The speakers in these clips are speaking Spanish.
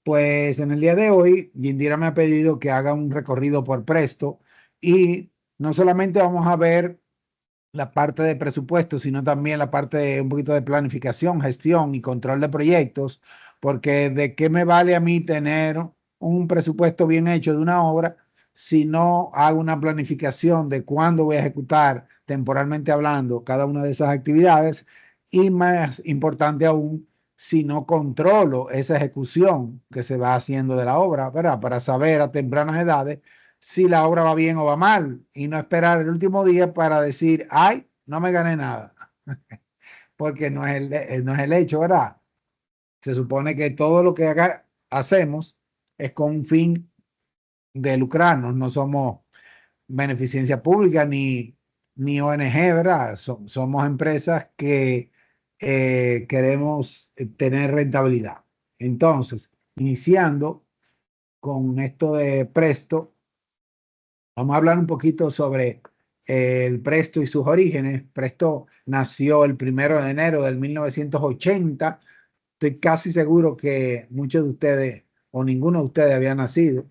Pues en el día de hoy, Yindira me ha pedido que haga un recorrido por Presto y no solamente vamos a ver la parte de presupuesto, sino también la parte de un poquito de planificación, gestión y control de proyectos, porque de qué me vale a mí tener un presupuesto bien hecho de una obra si no hago una planificación de cuándo voy a ejecutar temporalmente hablando cada una de esas actividades y más importante aún, si no controlo esa ejecución que se va haciendo de la obra, ¿verdad? Para saber a tempranas edades si la obra va bien o va mal y no esperar el último día para decir, ay, no me gané nada, porque no es el hecho, ¿verdad? Se supone que todo lo que hacemos es con un fin de lucrarnos, no somos beneficencia pública ni ONG, ¿verdad? Somos empresas que queremos tener rentabilidad. Entonces, iniciando con esto de Presto, vamos a hablar un poquito sobre el Presto y sus orígenes. Presto nació el 1 de enero del 1980. Estoy casi seguro que muchos de ustedes o ninguno de ustedes había nacido.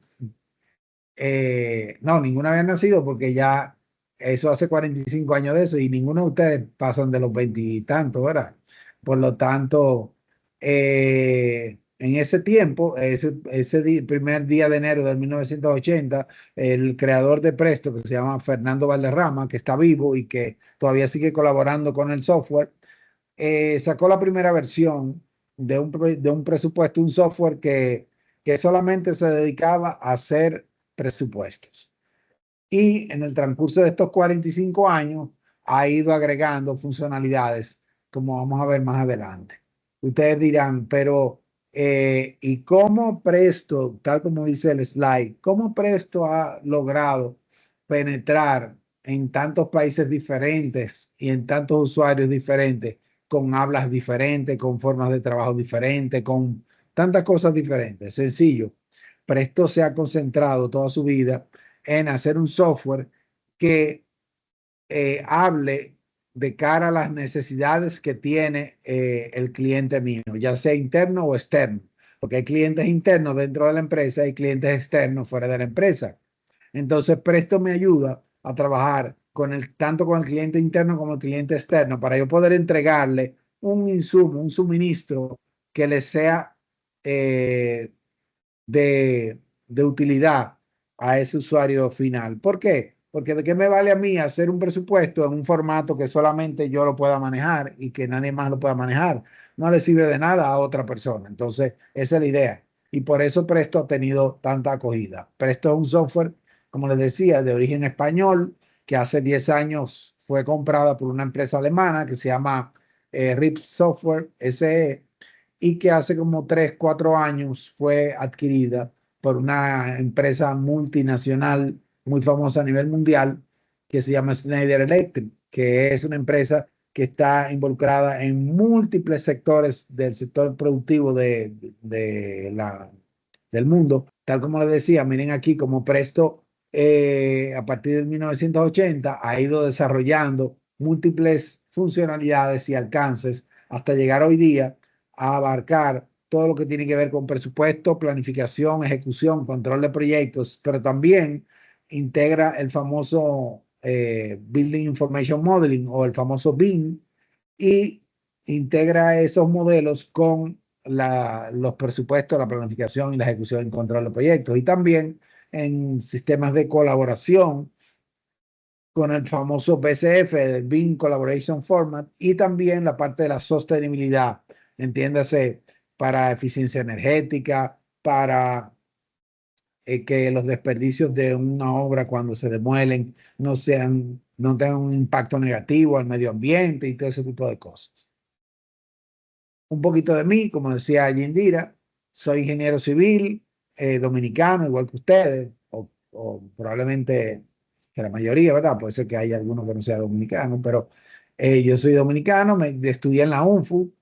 No, ninguno había nacido porque ya eso hace 45 años de eso y ninguno de ustedes pasan de los 20 y tantos, ¿verdad? Por lo tanto, en ese tiempo, primer día de enero de 1980, el creador de Presto, que se llama Fernando Valderrama, que está vivo y que todavía sigue colaborando con el software, sacó la primera versión de un presupuesto, un software que solamente se dedicaba a hacer presupuestos. Y en el transcurso de estos 45 años ha ido agregando funcionalidades, como vamos a ver más adelante. Ustedes dirán, pero ¿y cómo Presto, tal como dice el slide, cómo Presto ha logrado penetrar en tantos países diferentes y en tantos usuarios diferentes, con hablas diferentes, con formas de trabajo diferentes, con tantas cosas diferentes? Sencillo. Presto se ha concentrado toda su vida en hacer un software que hable de cara a las necesidades que tiene el cliente mío, ya sea interno o externo, porque hay clientes internos dentro de la empresa y clientes externos fuera de la empresa. Entonces, Presto me ayuda a trabajar tanto con el cliente interno como el cliente externo para yo poder entregarle un insumo, un suministro que le sea eh, de utilidad a ese usuario final. ¿Por qué? Porque de qué me vale a mí hacer un presupuesto en un formato que solamente yo lo pueda manejar y que nadie más lo pueda manejar. No le sirve de nada a otra persona. Entonces, esa es la idea. Y por eso Presto ha tenido tanta acogida. Presto es un software, como les decía, de origen español, que hace 10 años fue comprada por una empresa alemana que se llama RIP Software SE y que hace como 3, 4 años fue adquirida por una empresa multinacional muy famosa a nivel mundial que se llama Schneider Electric, que es una empresa que está involucrada en múltiples sectores del sector productivo del mundo. Tal como les decía, miren aquí como Presto a partir de 1980 ha ido desarrollando múltiples funcionalidades y alcances hasta llegar hoy día a abarcar todo lo que tiene que ver con presupuesto, planificación, ejecución, control de proyectos, pero también integra el famoso Building Information Modeling o el famoso BIM y integra esos modelos con los presupuestos, la planificación y la ejecución y control de proyectos y también en sistemas de colaboración con el famoso BCF, el BIM Collaboration Format, y también la parte de la sostenibilidad, entiéndase, para eficiencia energética, para que los desperdicios de una obra cuando se demuelen no tengan un impacto negativo al medio ambiente y todo ese tipo de cosas. Un poquito de mí, como decía Yindira, soy ingeniero civil dominicano, igual que ustedes, o probablemente que la mayoría, ¿verdad? Puede ser que haya algunos que no sean dominicanos, pero yo soy dominicano, estudié en la UNFU,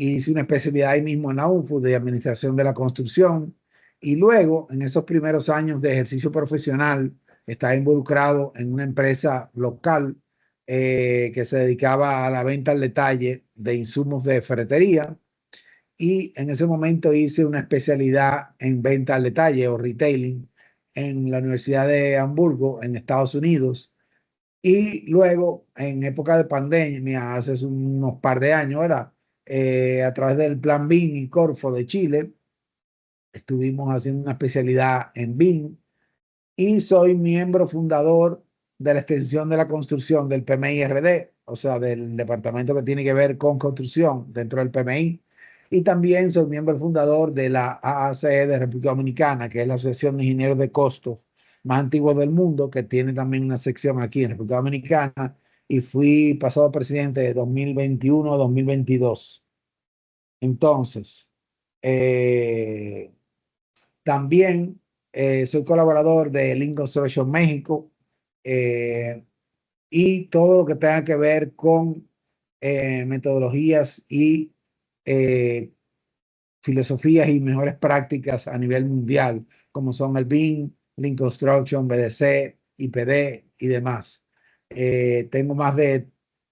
hice una especialidad ahí mismo en la UNFU de Administración de la Construcción y luego, en esos primeros años de ejercicio profesional, estaba involucrado en una empresa local que se dedicaba a la venta al detalle de insumos de ferretería y en ese momento hice una especialidad en venta al detalle o retailing en la Universidad de Hamburgo, en Estados Unidos. Y luego, en época de pandemia, hace unos par de años, ¿verdad? A través del Plan BIM y Corfo de Chile, estuvimos haciendo una especialidad en BIM y soy miembro fundador de la extensión de la construcción del PMI-RD, o sea, del departamento que tiene que ver con construcción dentro del PMI. Y también soy miembro fundador de la AACE de República Dominicana, que es la Asociación de Ingenieros de Costos más antigua del mundo, que tiene también una sección aquí en República Dominicana, y fui pasado presidente de 2021 a 2022. Entonces, eh, también soy colaborador de Link Construction México, eh, y todo lo que tenga que ver con metodologías y eh, filosofías y mejores prácticas a nivel mundial, como son el BIM, Link Construction, BDC, IPD y demás. Tengo más de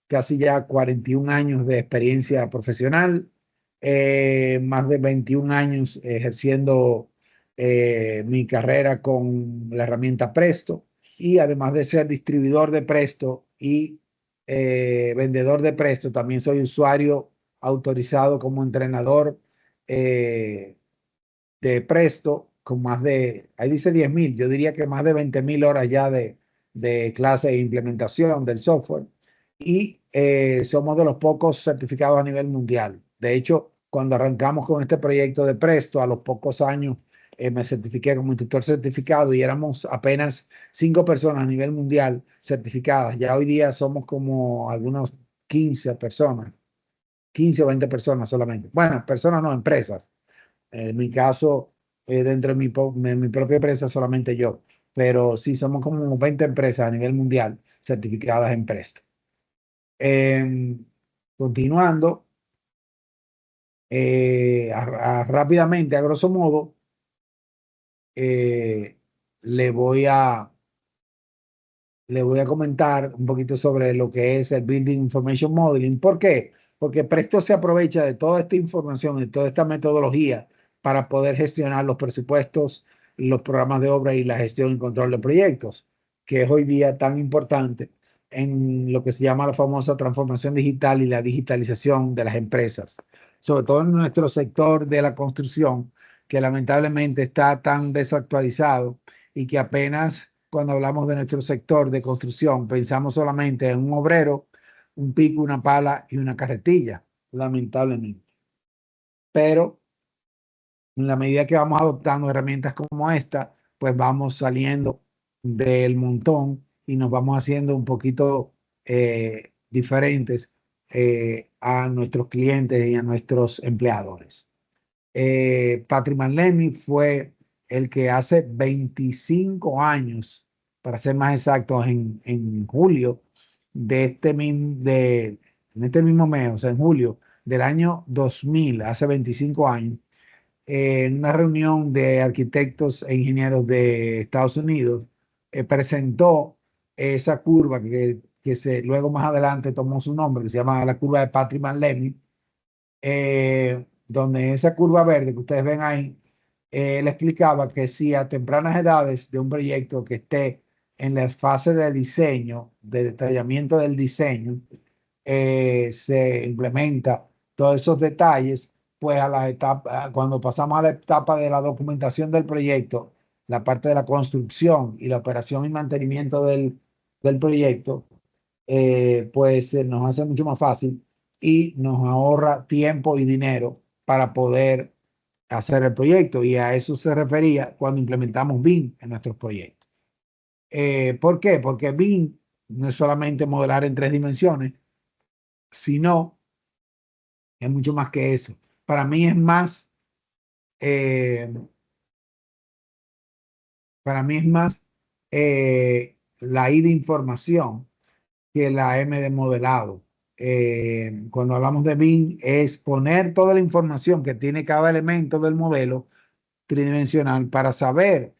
casi ya 41 años de experiencia profesional, más de 21 años ejerciendo mi carrera con la herramienta Presto, y además de ser distribuidor de Presto y vendedor de Presto, también soy usuario autorizado como entrenador eh, de Presto, con más de, ahí dice 10.000, yo diría que más de 20.000 horas ya de clase e implementación del software. Y somos de los pocos certificados a nivel mundial. De hecho, cuando arrancamos con este proyecto de Presto, a los pocos años me certifiqué como instructor certificado y éramos apenas 5 personas a nivel mundial certificadas. Ya hoy día somos como algunos 15 personas, 15 o 20 personas solamente. Bueno, personas no, empresas. En mi caso, dentro de mi propia empresa, solamente yo. Pero sí, somos como 20 empresas a nivel mundial certificadas en Presto. Em, Continuando, rápidamente, a grosso modo, eh, le voy a, le voy a comentar un poquito sobre lo que es el Building Information Modeling. ¿Por qué? Porque Presto se aprovecha de toda esta información, de toda esta metodología para poder gestionar los presupuestos, los programas de obra y la gestión y control de proyectos, que es hoy día tan importante en lo que se llama la famosa transformación digital y la digitalización de las empresas, sobre todo en nuestro sector de la construcción, que lamentablemente está tan desactualizado y que apenas cuando hablamos de nuestro sector de construcción pensamos solamente en un obrero, un pico, una pala y una carretilla, lamentablemente. Pero en la medida que vamos adoptando herramientas como esta, pues vamos saliendo del montón y nos vamos haciendo un poquito diferentes a nuestros clientes y a nuestros empleadores. Patrick McLemy fue el que hace 25 años, para ser más exactos, en julio en este mismo mes, o sea, en julio del año 2000, hace 25 años, en una reunión de arquitectos e ingenieros de Estados Unidos, presentó esa curva luego más adelante tomó su nombre, que se llama la curva de Patrick McLemy, donde esa curva verde que ustedes ven ahí, él explicaba que si a tempranas edades de un proyecto que esté en la fase de diseño, de detallamiento del diseño, se implementa todos esos detalles, pues a la etapa, cuando pasamos a la etapa de la documentación del proyecto, la parte de la construcción y la operación y mantenimiento del proyecto, pues nos hace mucho más fácil y nos ahorra tiempo y dinero para poder hacer el proyecto. Y a eso se refería cuando implementamos BIM en nuestros proyectos. ¿Por qué? Porque BIM no es solamente modelar en 3 dimensiones, sino es mucho más que eso. Para mí es más, eh, para mí es más la I de información que la M de modelado. Cuando hablamos de BIM, es poner toda la información que tiene cada elemento del modelo tridimensional para saber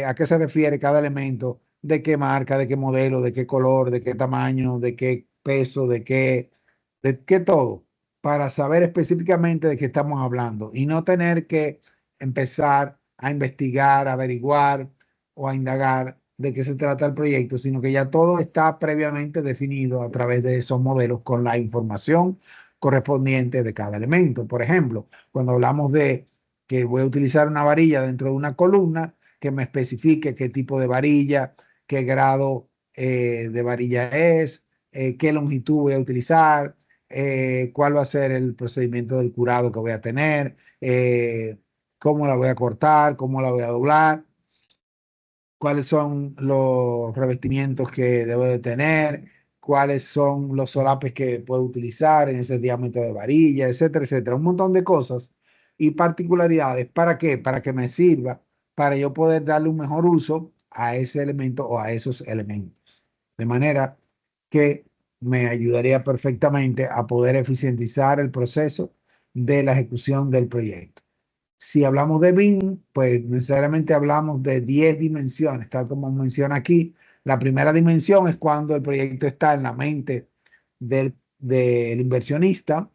a qué se refiere cada elemento, de qué marca, de qué modelo, de qué color, de qué tamaño, de qué peso, de qué todo. para saber específicamente de qué estamos hablando y no tener que empezar a investigar, a averiguar o a indagar de qué se trata el proyecto, sino que ya todo está previamente definido a través de esos modelos con la información correspondiente de cada elemento. Por ejemplo, cuando hablamos de que voy a utilizar una varilla dentro de una columna, que me especifique qué tipo de varilla, qué grado de varilla es, qué longitud voy a utilizar, cuál va a ser el procedimiento del curado que voy a tener, cómo la voy a cortar, cómo la voy a doblar, cuáles son los revestimientos que debo de tener, cuáles son los solapes que puedo utilizar en ese diámetro de varilla, etcétera, etcétera. Un montón de cosas y particularidades. ¿Para qué? Para que me sirva, para yo poder darle un mejor uso a ese elemento o a esos elementos. De manera que me ayudaría perfectamente a poder eficientizar el proceso de la ejecución del proyecto. Si hablamos de BIM, pues necesariamente hablamos de 10 dimensiones, tal como menciona aquí. La primera dimensión es cuando el proyecto está en la mente del inversionista.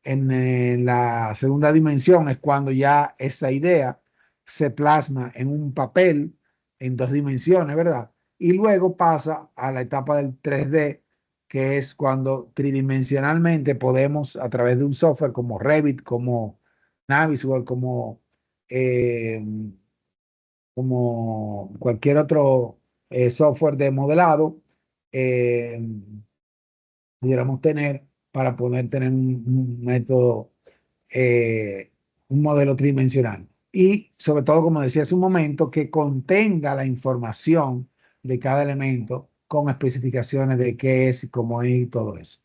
En la segunda dimensión es cuando ya esa idea se plasma en un papel en 2 dimensiones, ¿verdad? Y luego pasa a la etapa del 3D, que es cuando tridimensionalmente podemos, a través de un software como Revit, como Navisworks, eh, como cualquier otro software de modelado, eh, pudiéramos tener para poder tener un método, eh, un modelo tridimensional. Y sobre todo, como decía hace un momento, que contenga la información de cada elemento con especificaciones de qué es y cómo es y todo eso.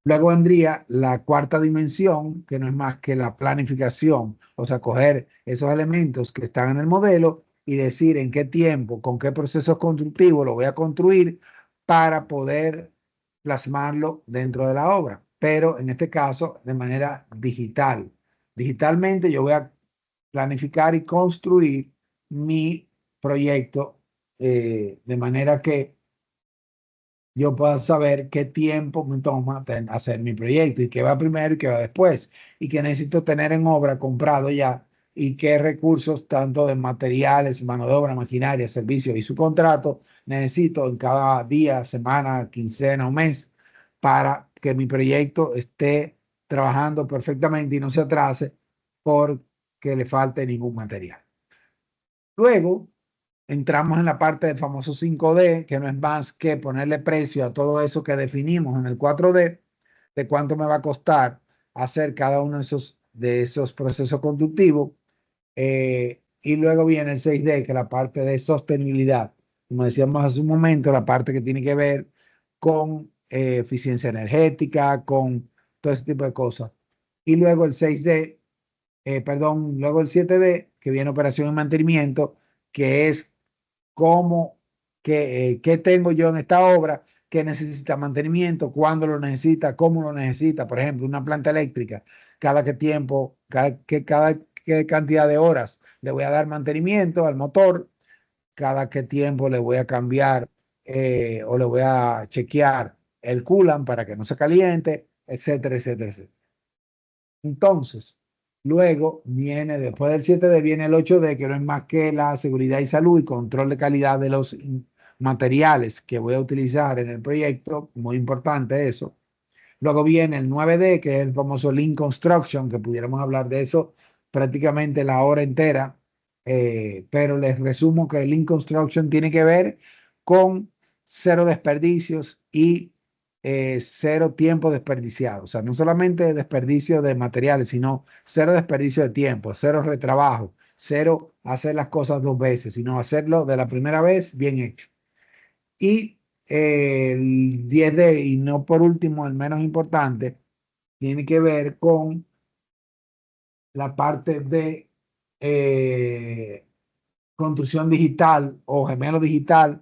Luego vendría la cuarta dimensión, que no es más que la planificación, o sea, coger esos elementos que están en el modelo y decir en qué tiempo, con qué procesos constructivos lo voy a construir para poder plasmarlo dentro de la obra, pero en este caso de manera digital. Digitalmente yo voy a planificar y construir mi proyecto de manera que yo pueda saber qué tiempo me toma hacer mi proyecto y qué va primero y qué va después y qué necesito tener en obra comprado ya y qué recursos, tanto de materiales, mano de obra, maquinaria, servicios y su contrato, necesito en cada día, semana, quincena o mes para que mi proyecto esté trabajando perfectamente y no se atrase porque le falte ningún material. Luego, entramos en la parte del famoso 5D, que no es más que ponerle precio a todo eso que definimos en el 4D, de cuánto me va a costar hacer cada uno de esos procesos conductivos. Y luego viene el 6D, que es la parte de sostenibilidad. Como decíamos hace un momento, la parte que tiene que ver con eficiencia energética, con todo ese tipo de cosas. Y luego el 6D, luego el 7D, que viene operación y mantenimiento, que es cómo, qué tengo yo en esta obra, qué necesita mantenimiento, cuándo lo necesita, cómo lo necesita. Por ejemplo, una planta eléctrica, cada qué tiempo, cada qué cantidad de horas le voy a dar mantenimiento al motor, cada qué tiempo le voy a cambiar o le voy a chequear el coolant para que no se caliente, etcétera, etcétera, etcétera. Entonces, luego viene, después del 7D, viene el 8D, que no es más que la seguridad y salud y control de calidad de los materiales que voy a utilizar en el proyecto. Muy importante eso. Luego viene el 9D, que es el famoso Lean Construction, que pudiéramos hablar de eso prácticamente la hora entera. Pero les resumo que el Lean Construction tiene que ver con cero desperdicios y cero tiempo desperdiciado. O sea, no solamente desperdicio de materiales, sino cero desperdicio de tiempo, cero retrabajo, cero hacer las cosas 2 veces, sino hacerlo de la primera vez bien hecho. Y el 10D, y no por último, el menos importante, tiene que ver con la parte de construcción digital o gemelo digital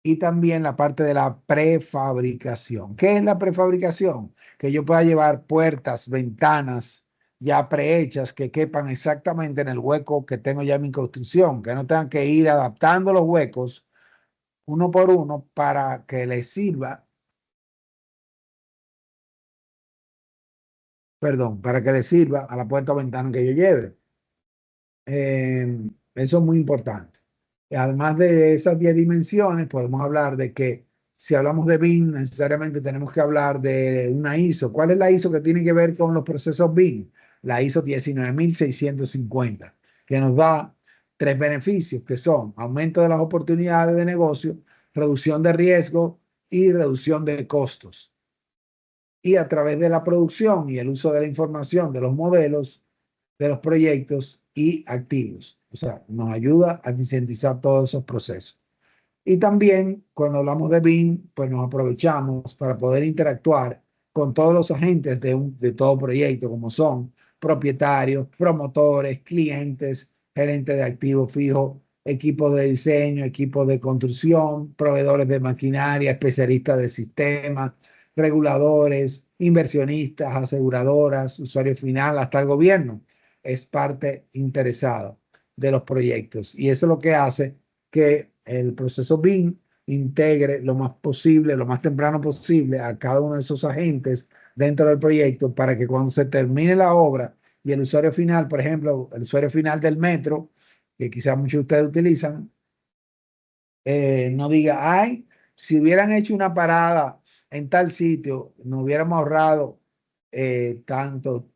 y también la parte de la prefabricación. ¿Qué es la prefabricación? Que yo pueda llevar puertas, ventanas ya prehechas que quepan exactamente en el hueco que tengo ya en mi construcción, que no tengan que ir adaptando los huecos uno por uno para que les sirva perdón, para que le sirva a la puerta o ventana que yo lleve. Eso es muy importante. Y además de esas 10 dimensiones, podemos hablar de que si hablamos de BIM, necesariamente tenemos que hablar de una ISO. ¿Cuál es la ISO que tiene que ver con los procesos BIM? La ISO 19650, que nos da tres beneficios, que son aumento de las oportunidades de negocio, reducción de riesgo y reducción de costos. Y a través de la producción y el uso de la información de los modelos, de los proyectos y activos. O sea, nos ayuda a eficientizar todos esos procesos. Y también cuando hablamos de BIM, pues nos aprovechamos para poder interactuar con todos los agentes de todo proyecto, como son propietarios, promotores, clientes, gerentes de activos fijos, equipos de diseño, equipos de construcción, proveedores de maquinaria, especialistas de sistemas, reguladores, inversionistas, aseguradoras, usuario final, hasta el gobierno es parte interesada de los proyectos. Y eso es lo que hace que el proceso BIM integre lo más posible, lo más temprano posible a cada uno de esos agentes dentro del proyecto para que cuando se termine la obra y el usuario final, por ejemplo, el usuario final del metro, que quizás muchos de ustedes utilizan, no diga, ay, si hubieran hecho una parada en tal sitio, nos hubiéramos ahorrado tanto,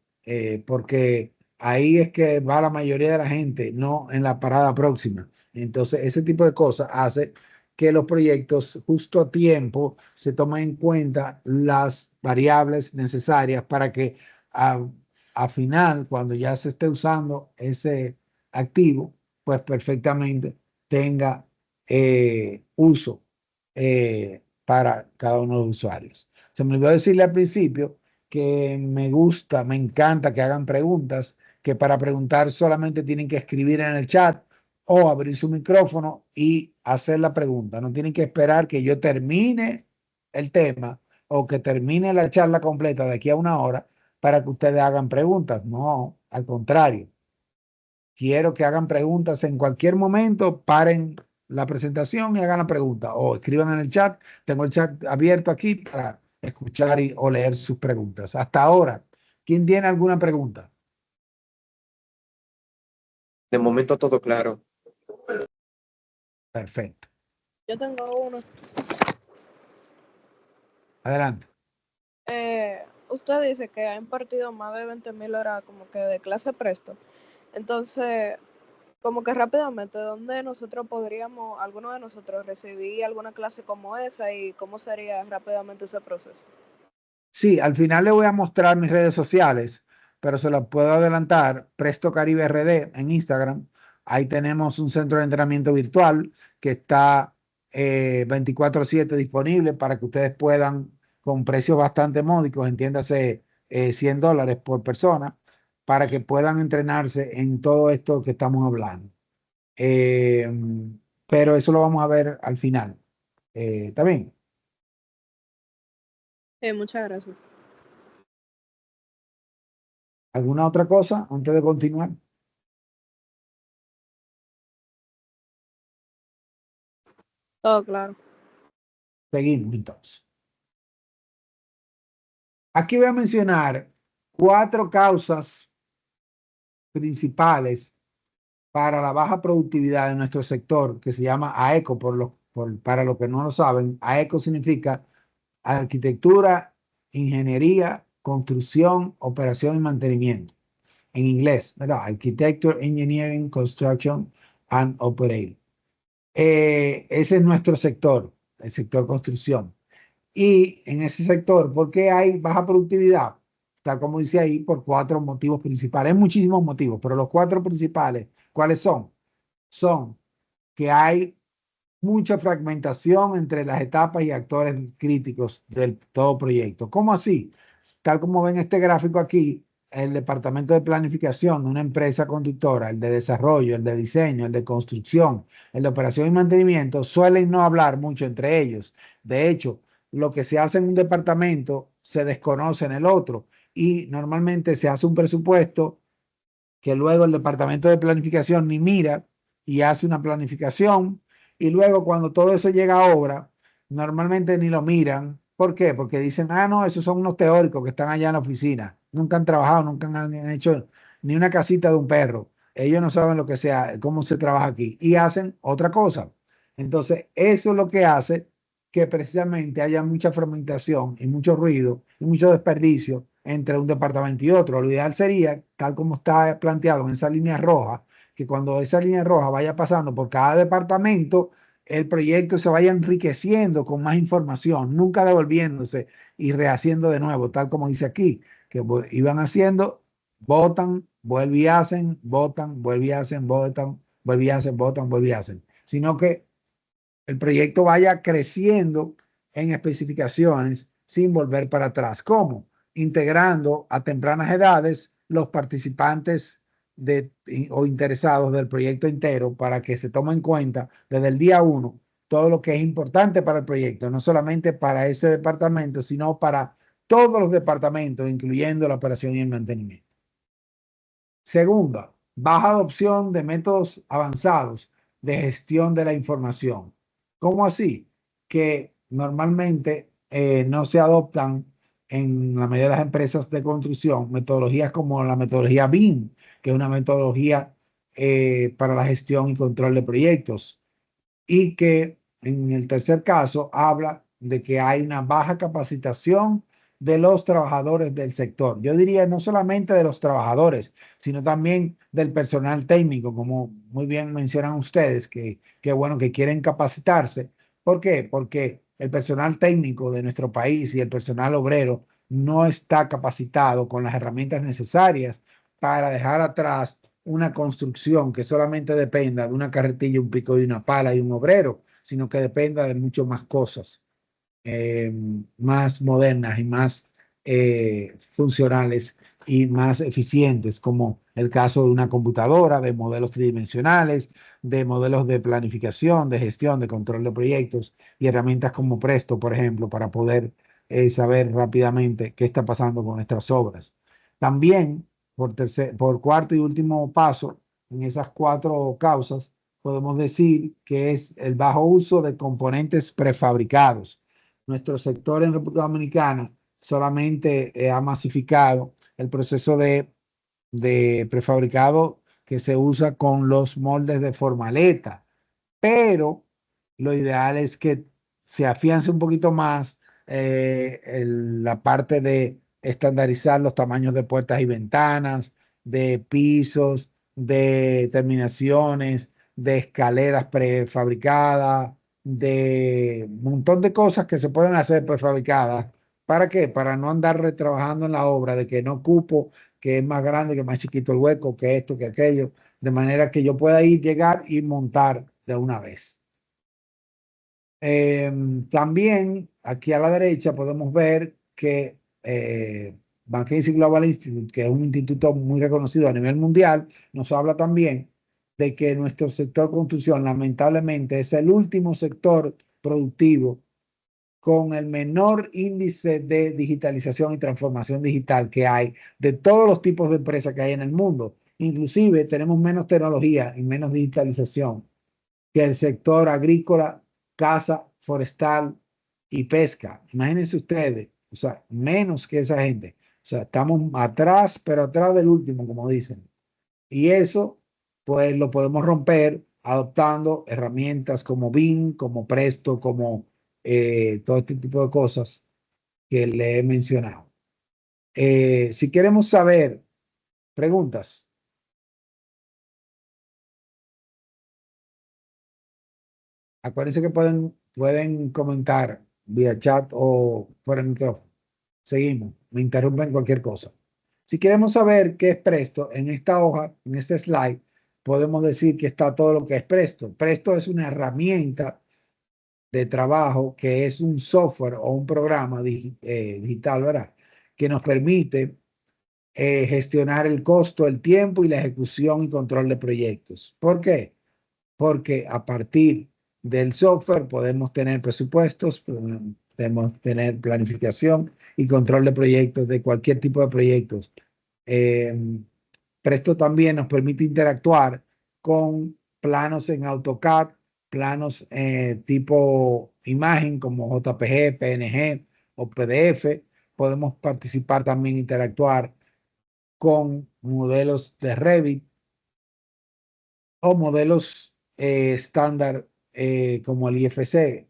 porque ahí es que va la mayoría de la gente, no en la parada próxima. Entonces, ese tipo de cosas hace que los proyectos justo a tiempo se tomen en cuenta las variables necesarias para que a final, cuando ya se esté usando ese activo, pues perfectamente tenga uso para cada uno de los usuarios. Se me olvidó decirle al principio que me gusta, me encanta que hagan preguntas, que para preguntar solamente tienen que escribir en el chat o abrir su micrófono y hacer la pregunta. No tienen que esperar que yo termine el tema o que termine la charla completa de aquí a una hora para que ustedes hagan preguntas. No, al contrario. Quiero que hagan preguntas en cualquier momento, paren la presentación y hagan la pregunta o escriban en el chat. Tengo el chat abierto aquí para escuchar o leer sus preguntas. Hasta ahora, ¿quién tiene alguna pregunta? De momento todo claro. Perfecto. Yo tengo uno. Adelante. Usted dice que ha impartido más de 20.000 horas como que de clase Presto. Entonces, como que rápidamente, ¿dónde nosotros podríamos, alguno de nosotros, recibir alguna clase como esa y cómo sería rápidamente ese proceso? Sí, al final le voy a mostrar mis redes sociales, pero se las puedo adelantar. Presto Caribe RD en Instagram. Ahí tenemos un centro de entrenamiento virtual que está 24/7 disponible para que ustedes puedan, con precios bastante módicos, entiéndase $100 por persona, para que puedan entrenarse en todo esto que estamos hablando. Eh, pero eso lo vamos a ver al final. ¿Está bien? Muchas gracias. ¿Alguna otra cosa antes de continuar? Todo claro. Seguimos entonces. Aquí voy a mencionar 4 causas principales para la baja productividad de nuestro sector, que se llama AECO, para los que no lo saben. AECO significa arquitectura, ingeniería, construcción, operación y mantenimiento. En inglés, ¿verdad? Architecture, Engineering, Construction and Operating. Ese es nuestro sector, el sector construcción. Y en ese sector, ¿por qué hay baja productividad? Tal como dice ahí, por 4 motivos principales. Hay muchísimos motivos, pero los 4 principales, ¿cuáles son? Son que hay mucha fragmentación entre las etapas y actores críticos del todo proyecto. ¿Cómo así? Tal como ven este gráfico aquí, el departamento de planificación de una empresa conductora, el de desarrollo, el de diseño, el de construcción, el de operación y mantenimiento, suelen no hablar mucho entre ellos. De hecho, lo que se hace en un departamento se desconoce en el otro y normalmente se hace un presupuesto que luego el departamento de planificación ni mira y hace una planificación y luego cuando todo eso llega a obra, normalmente ni lo miran. ¿Por qué? Porque dicen, ah, no, esos son unos teóricos que están allá en la oficina. nunca han trabajado, nunca han hecho ni una casita de un perro. Ellos no saben lo que sea, cómo se trabaja aquí y hacen otra cosa. Entonces, eso es lo que hace que precisamente haya mucha fragmentación y mucho ruido y mucho desperdicio entre un departamento y otro. Lo ideal sería, tal como está planteado en esa línea roja, que cuando esa línea roja vaya pasando por cada departamento, el proyecto se vaya enriqueciendo con más información, nunca devolviéndose y rehaciendo de nuevo, tal como dice aquí, que iban haciendo, votan, vuelven y hacen, votan, vuelven y hacen, votan, vuelven y hacen, votan, vuelven y hacen, sino que el proyecto vaya creciendo en especificaciones sin volver para atrás. ¿Cómo? Integrando a tempranas edades los participantes o interesados del proyecto entero para que se tome en cuenta desde el día uno todo lo que es importante para el proyecto, no solamente para ese departamento, sino para todos los departamentos, incluyendo la operación y el mantenimiento. Segunda, baja adopción de métodos avanzados de gestión de la información. ¿Cómo así? Que normalmente no se adoptan en la mayoría de las empresas de construcción metodologías como la metodología BIM, que es una metodología para la gestión y control de proyectos, y que en el tercer caso habla de que hay una baja capacitación de los trabajadores del sector. Yo diría no solamente de los trabajadores, sino también del personal técnico, como muy bien mencionan ustedes, que bueno, que quieren capacitarse. ¿Por qué? Porque el personal técnico de nuestro país y el personal obrero no está capacitado con las herramientas necesarias para dejar atrás una construcción que solamente dependa de una carretilla, un pico y una pala y un obrero, sino que dependa de mucho más cosas, más modernas y más funcionales y más eficientes, como el caso de una computadora, de modelos tridimensionales, de modelos de planificación, de gestión, de control de proyectos y herramientas como Presto, por ejemplo, para poder saber rápidamente qué está pasando con nuestras obras. También, por cuarto y último paso, en esas cuatro causas, podemos decir que es el bajo uso de componentes prefabricados. Nuestro sector en República Dominicana solamente ha masificado el proceso de prefabricado que se usa con los moldes de formaleta, pero lo ideal es que se afiance un poquito más la parte de estandarizar los tamaños de puertas y ventanas, de pisos, de terminaciones, de escaleras prefabricadas, de un montón de cosas que se pueden hacer prefabricadas. ¿Para qué? Para no andar retrabajando en la obra de que no cupo, que es más grande, que es más chiquito el hueco, que esto, que aquello, de manera que yo pueda ir, llegar y montar de una vez. También aquí a la derecha podemos ver que McKinsey Global Institute, que es un instituto muy reconocido a nivel mundial, nos habla también de que nuestro sector construcción lamentablemente es el último sector productivo con el menor índice de digitalización y transformación digital que hay de todos los tipos de empresas que hay en el mundo. Inclusive tenemos menos tecnología y menos digitalización que el sector agrícola, caza, forestal y pesca. Imagínense ustedes, o sea, menos que esa gente. O sea, estamos atrás, pero atrás del último, como dicen. Y eso, pues lo podemos romper adoptando herramientas como BIM, como Presto, como todo este tipo de cosas que le he mencionado. Si queremos saber, preguntas. Acuérdense que pueden comentar vía chat o por el micrófono. Seguimos, me interrumpen cualquier cosa. Si queremos saber qué es Presto, en esta hoja, en este slide, podemos decir que está todo lo que es Presto. Presto es una herramienta de trabajo que es un software o un programa digital, ¿verdad? Que nos permite gestionar el costo, el tiempo y la ejecución y control de proyectos. ¿Por qué? Porque a partir del software podemos tener presupuestos, podemos tener planificación y control de proyectos, de cualquier tipo de proyectos. Presto también nos permite interactuar con planos en AutoCAD, planos tipo imagen como JPG, PNG o PDF. Podemos participar también, interactuar con modelos de Revit o modelos estándar como el IFC.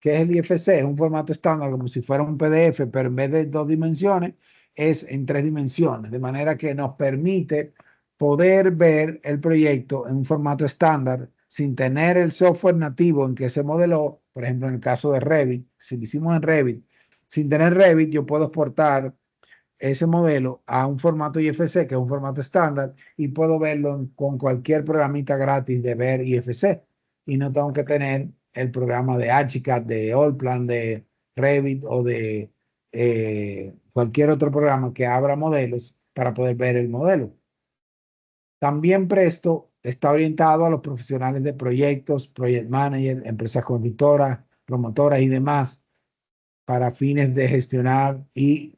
¿Qué es el IFC? Es un formato estándar como si fuera un PDF, pero en vez de 2 dimensiones, es en 3 dimensiones, de manera que nos permite poder ver el proyecto en un formato estándar sin tener el software nativo en que se modeló. Por ejemplo, en el caso de Revit, si lo hicimos en Revit, sin tener Revit, yo puedo exportar ese modelo a un formato IFC, que es un formato estándar, y puedo verlo con cualquier programita gratis de ver IFC. Y no tengo que tener el programa de Archicad, de Allplan, de Revit o de cualquier otro programa que abra modelos para poder ver el modelo. También Presto está orientado a los profesionales de proyectos, project manager, empresas constructoras, promotoras y demás, para fines de gestionar y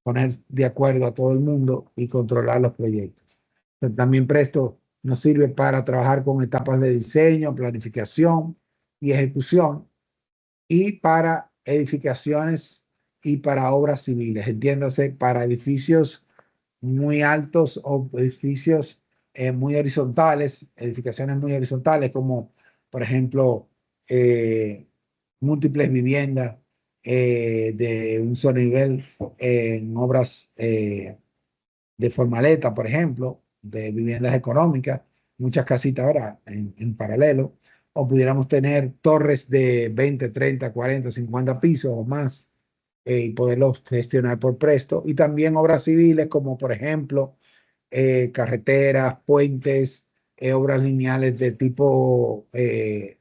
poner de acuerdo a todo el mundo y controlar los proyectos. Pero también Presto nos sirve para trabajar con etapas de diseño, planificación y ejecución, y para edificaciones y para obras civiles, entiéndase, para edificios muy altos o edificios muy horizontales, edificaciones muy horizontales, como por ejemplo múltiples viviendas de un solo nivel en obras de formaleta, por ejemplo, de viviendas económicas, muchas casitas ahora en paralelo, o pudiéramos tener torres de 20, 30, 40, 50 pisos o más y poderlos gestionar por Presto. Y también obras civiles como por ejemplo carreteras, puentes, obras lineales de tipo de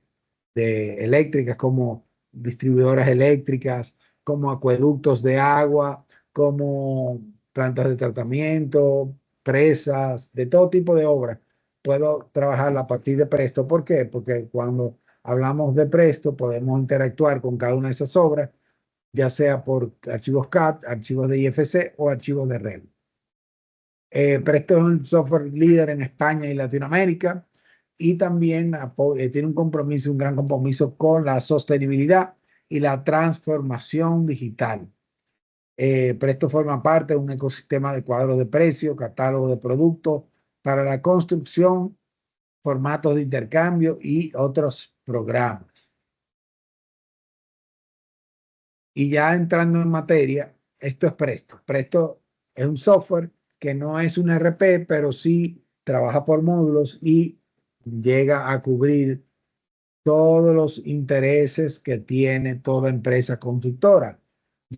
eléctricas como distribuidoras eléctricas, como acueductos de agua, como plantas de tratamiento, presas, de todo tipo de obras. Puedo trabajar a partir de Presto. ¿Por qué? Porque cuando hablamos de Presto podemos interactuar con cada una de esas obras, ya sea por archivos CAD, archivos de IFC o archivos de Revit. Presto es un software líder en España y Latinoamérica, y también tiene un compromiso, un gran compromiso con la sostenibilidad y la transformación digital. Presto forma parte de un ecosistema de cuadros de precio, catálogo de productos para la construcción, formatos de intercambio y otros programas. Y ya entrando en materia, esto es Presto. Presto es un software que no es un ERP, pero sí trabaja por módulos y llega a cubrir todos los intereses que tiene toda empresa constructora,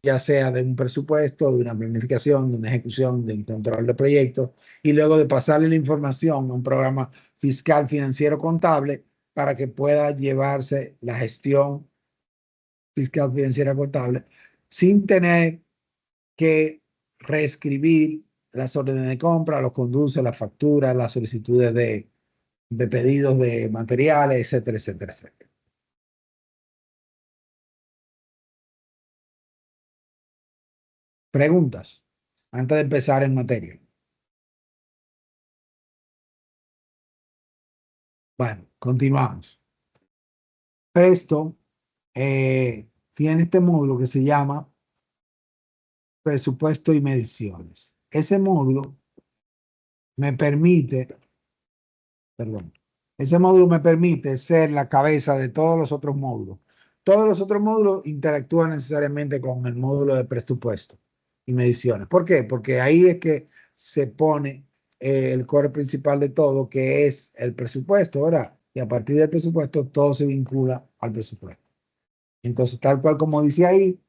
ya sea de un presupuesto, de una planificación, de una ejecución, de un control de proyectos, y luego de pasarle la información a un programa fiscal, financiero, contable, para que pueda llevarse la gestión fiscal, financiera, contable, sin tener que reescribir las órdenes de compra, los conduce, las facturas, las solicitudes de pedidos de materiales, etcétera, etcétera, etcétera. Preguntas antes de empezar en materia. Bueno, continuamos. Presto tiene este módulo que se llama presupuesto y mediciones. Ese módulo me permite, perdón, ese módulo me permite ser la cabeza de todos los otros módulos. Todos los otros módulos interactúan necesariamente con el módulo de presupuesto y mediciones. ¿Por qué? Porque ahí es que se pone el core principal de todo, que es el presupuesto, ¿verdad? Y a partir del presupuesto todo se vincula al presupuesto. Entonces, tal cual como dice ahí,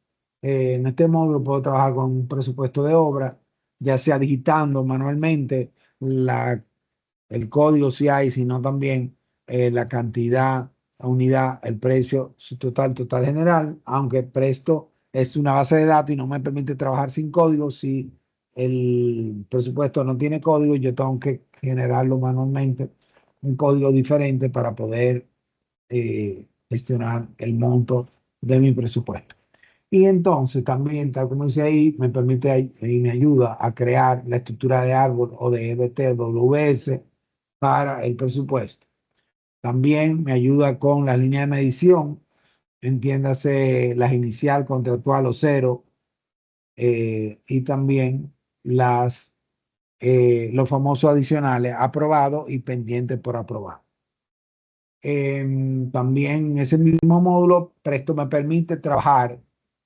en este módulo puedo trabajar con un presupuesto de obra, ya sea digitando manualmente el código si hay, sino también la cantidad, la unidad, el precio, su total general, aunque Presto es una base de datos y no me permite trabajar sin código. Si el presupuesto no tiene código, yo tengo que generarlo manualmente, un código diferente para poder gestionar el monto de mi presupuesto. Y entonces también, tal como dice ahí, me permite y me ayuda a crear la estructura de árbol o de EBT, WS para el presupuesto. También me ayuda con las líneas de medición, entiéndase las inicial, contractual o cero, y también las los famosos adicionales, aprobado y pendiente por aprobar. También en ese mismo módulo, Presto me permite trabajar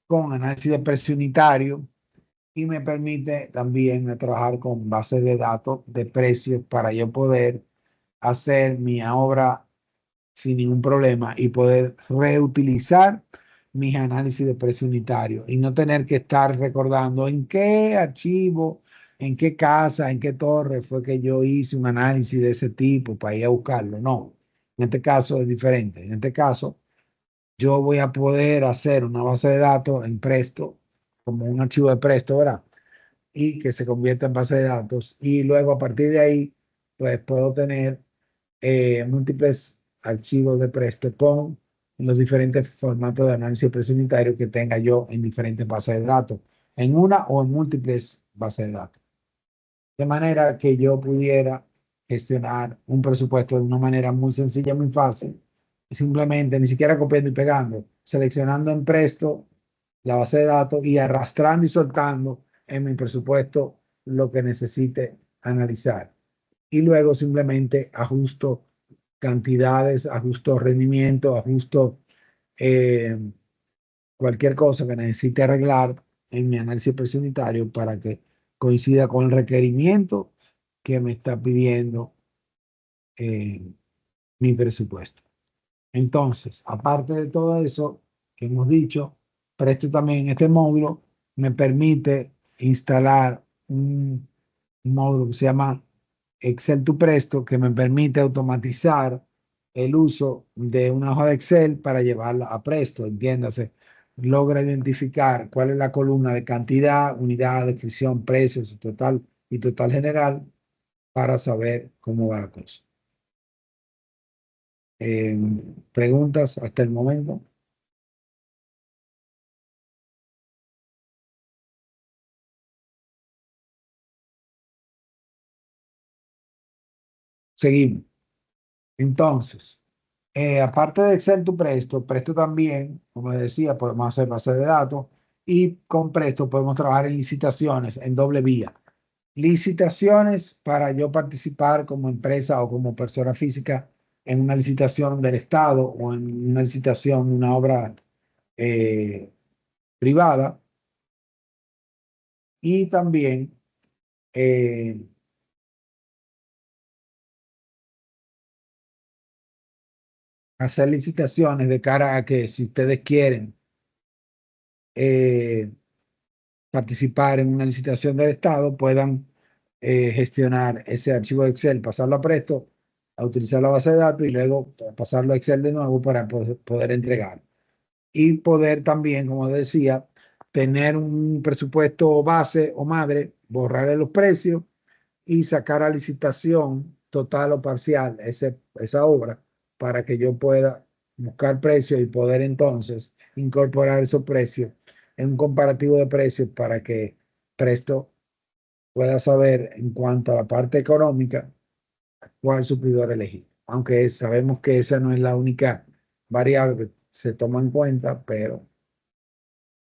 con análisis de precio unitario y me permite también trabajar con bases de datos de precios para yo poder hacer mi obra sin ningún problema y poder reutilizar mis análisis de precio unitario y no tener que estar recordando en qué archivo, en qué casa, en qué torre fue que yo hice un análisis de ese tipo para ir a buscarlo. No, en este caso es diferente. En este caso, yo voy a poder hacer una base de datos en Presto, como un archivo de Presto, ¿verdad? Y que se convierta en base de datos. Y luego a partir de ahí, pues puedo tener múltiples archivos de Presto con los diferentes formatos de análisis de precio unitario que tenga yo en diferentes bases de datos, en una o en múltiples bases de datos. De manera que yo pudiera gestionar un presupuesto de una manera muy sencilla, muy fácil, simplemente ni siquiera copiando y pegando, seleccionando en Presto la base de datos y arrastrando y soltando en mi presupuesto lo que necesite analizar. Y luego simplemente ajusto cantidades, ajusto rendimiento, ajusto eh, cualquier cosa que necesite arreglar en mi análisis precio unitario para que coincida con el requerimiento que me está pidiendo eh, mi presupuesto. Entonces, aparte de todo eso que hemos dicho, Presto también este módulo me permite instalar un módulo que se llama Excel to Presto, que me permite automatizar el uso de una hoja de Excel para llevarla a Presto, entiéndase. Logra identificar cuál es la columna de cantidad, unidad, descripción, precio, su total y total general para saber cómo va la cosa. ¿Preguntas hasta el momento? Seguimos. Entonces, aparte de Excel to Presto, Presto también, como les decía, podemos hacer base de datos y con Presto podemos trabajar en licitaciones en doble vía. Licitaciones para yo participar como empresa o como persona física en una licitación del Estado o en una licitación, una obra eh, privada. Y también eh, hacer licitaciones de cara a que si ustedes quieren eh, participar en una licitación del Estado, puedan gestionar ese archivo de Excel, pasarlo a Presto, a utilizar la base de datos y luego pasarlo a Excel de nuevo para poder entregar. Y poder también, como decía, tener un presupuesto base o madre, borrarle los precios y sacar a licitación total o parcial esa obra para que yo pueda buscar precios y poder entonces incorporar esos precios en un comparativo de precios para que Presto pueda saber en cuanto a la parte económica cuál suplidor elegir. Aunque sabemos que esa no es la única variable que se toma en cuenta, pero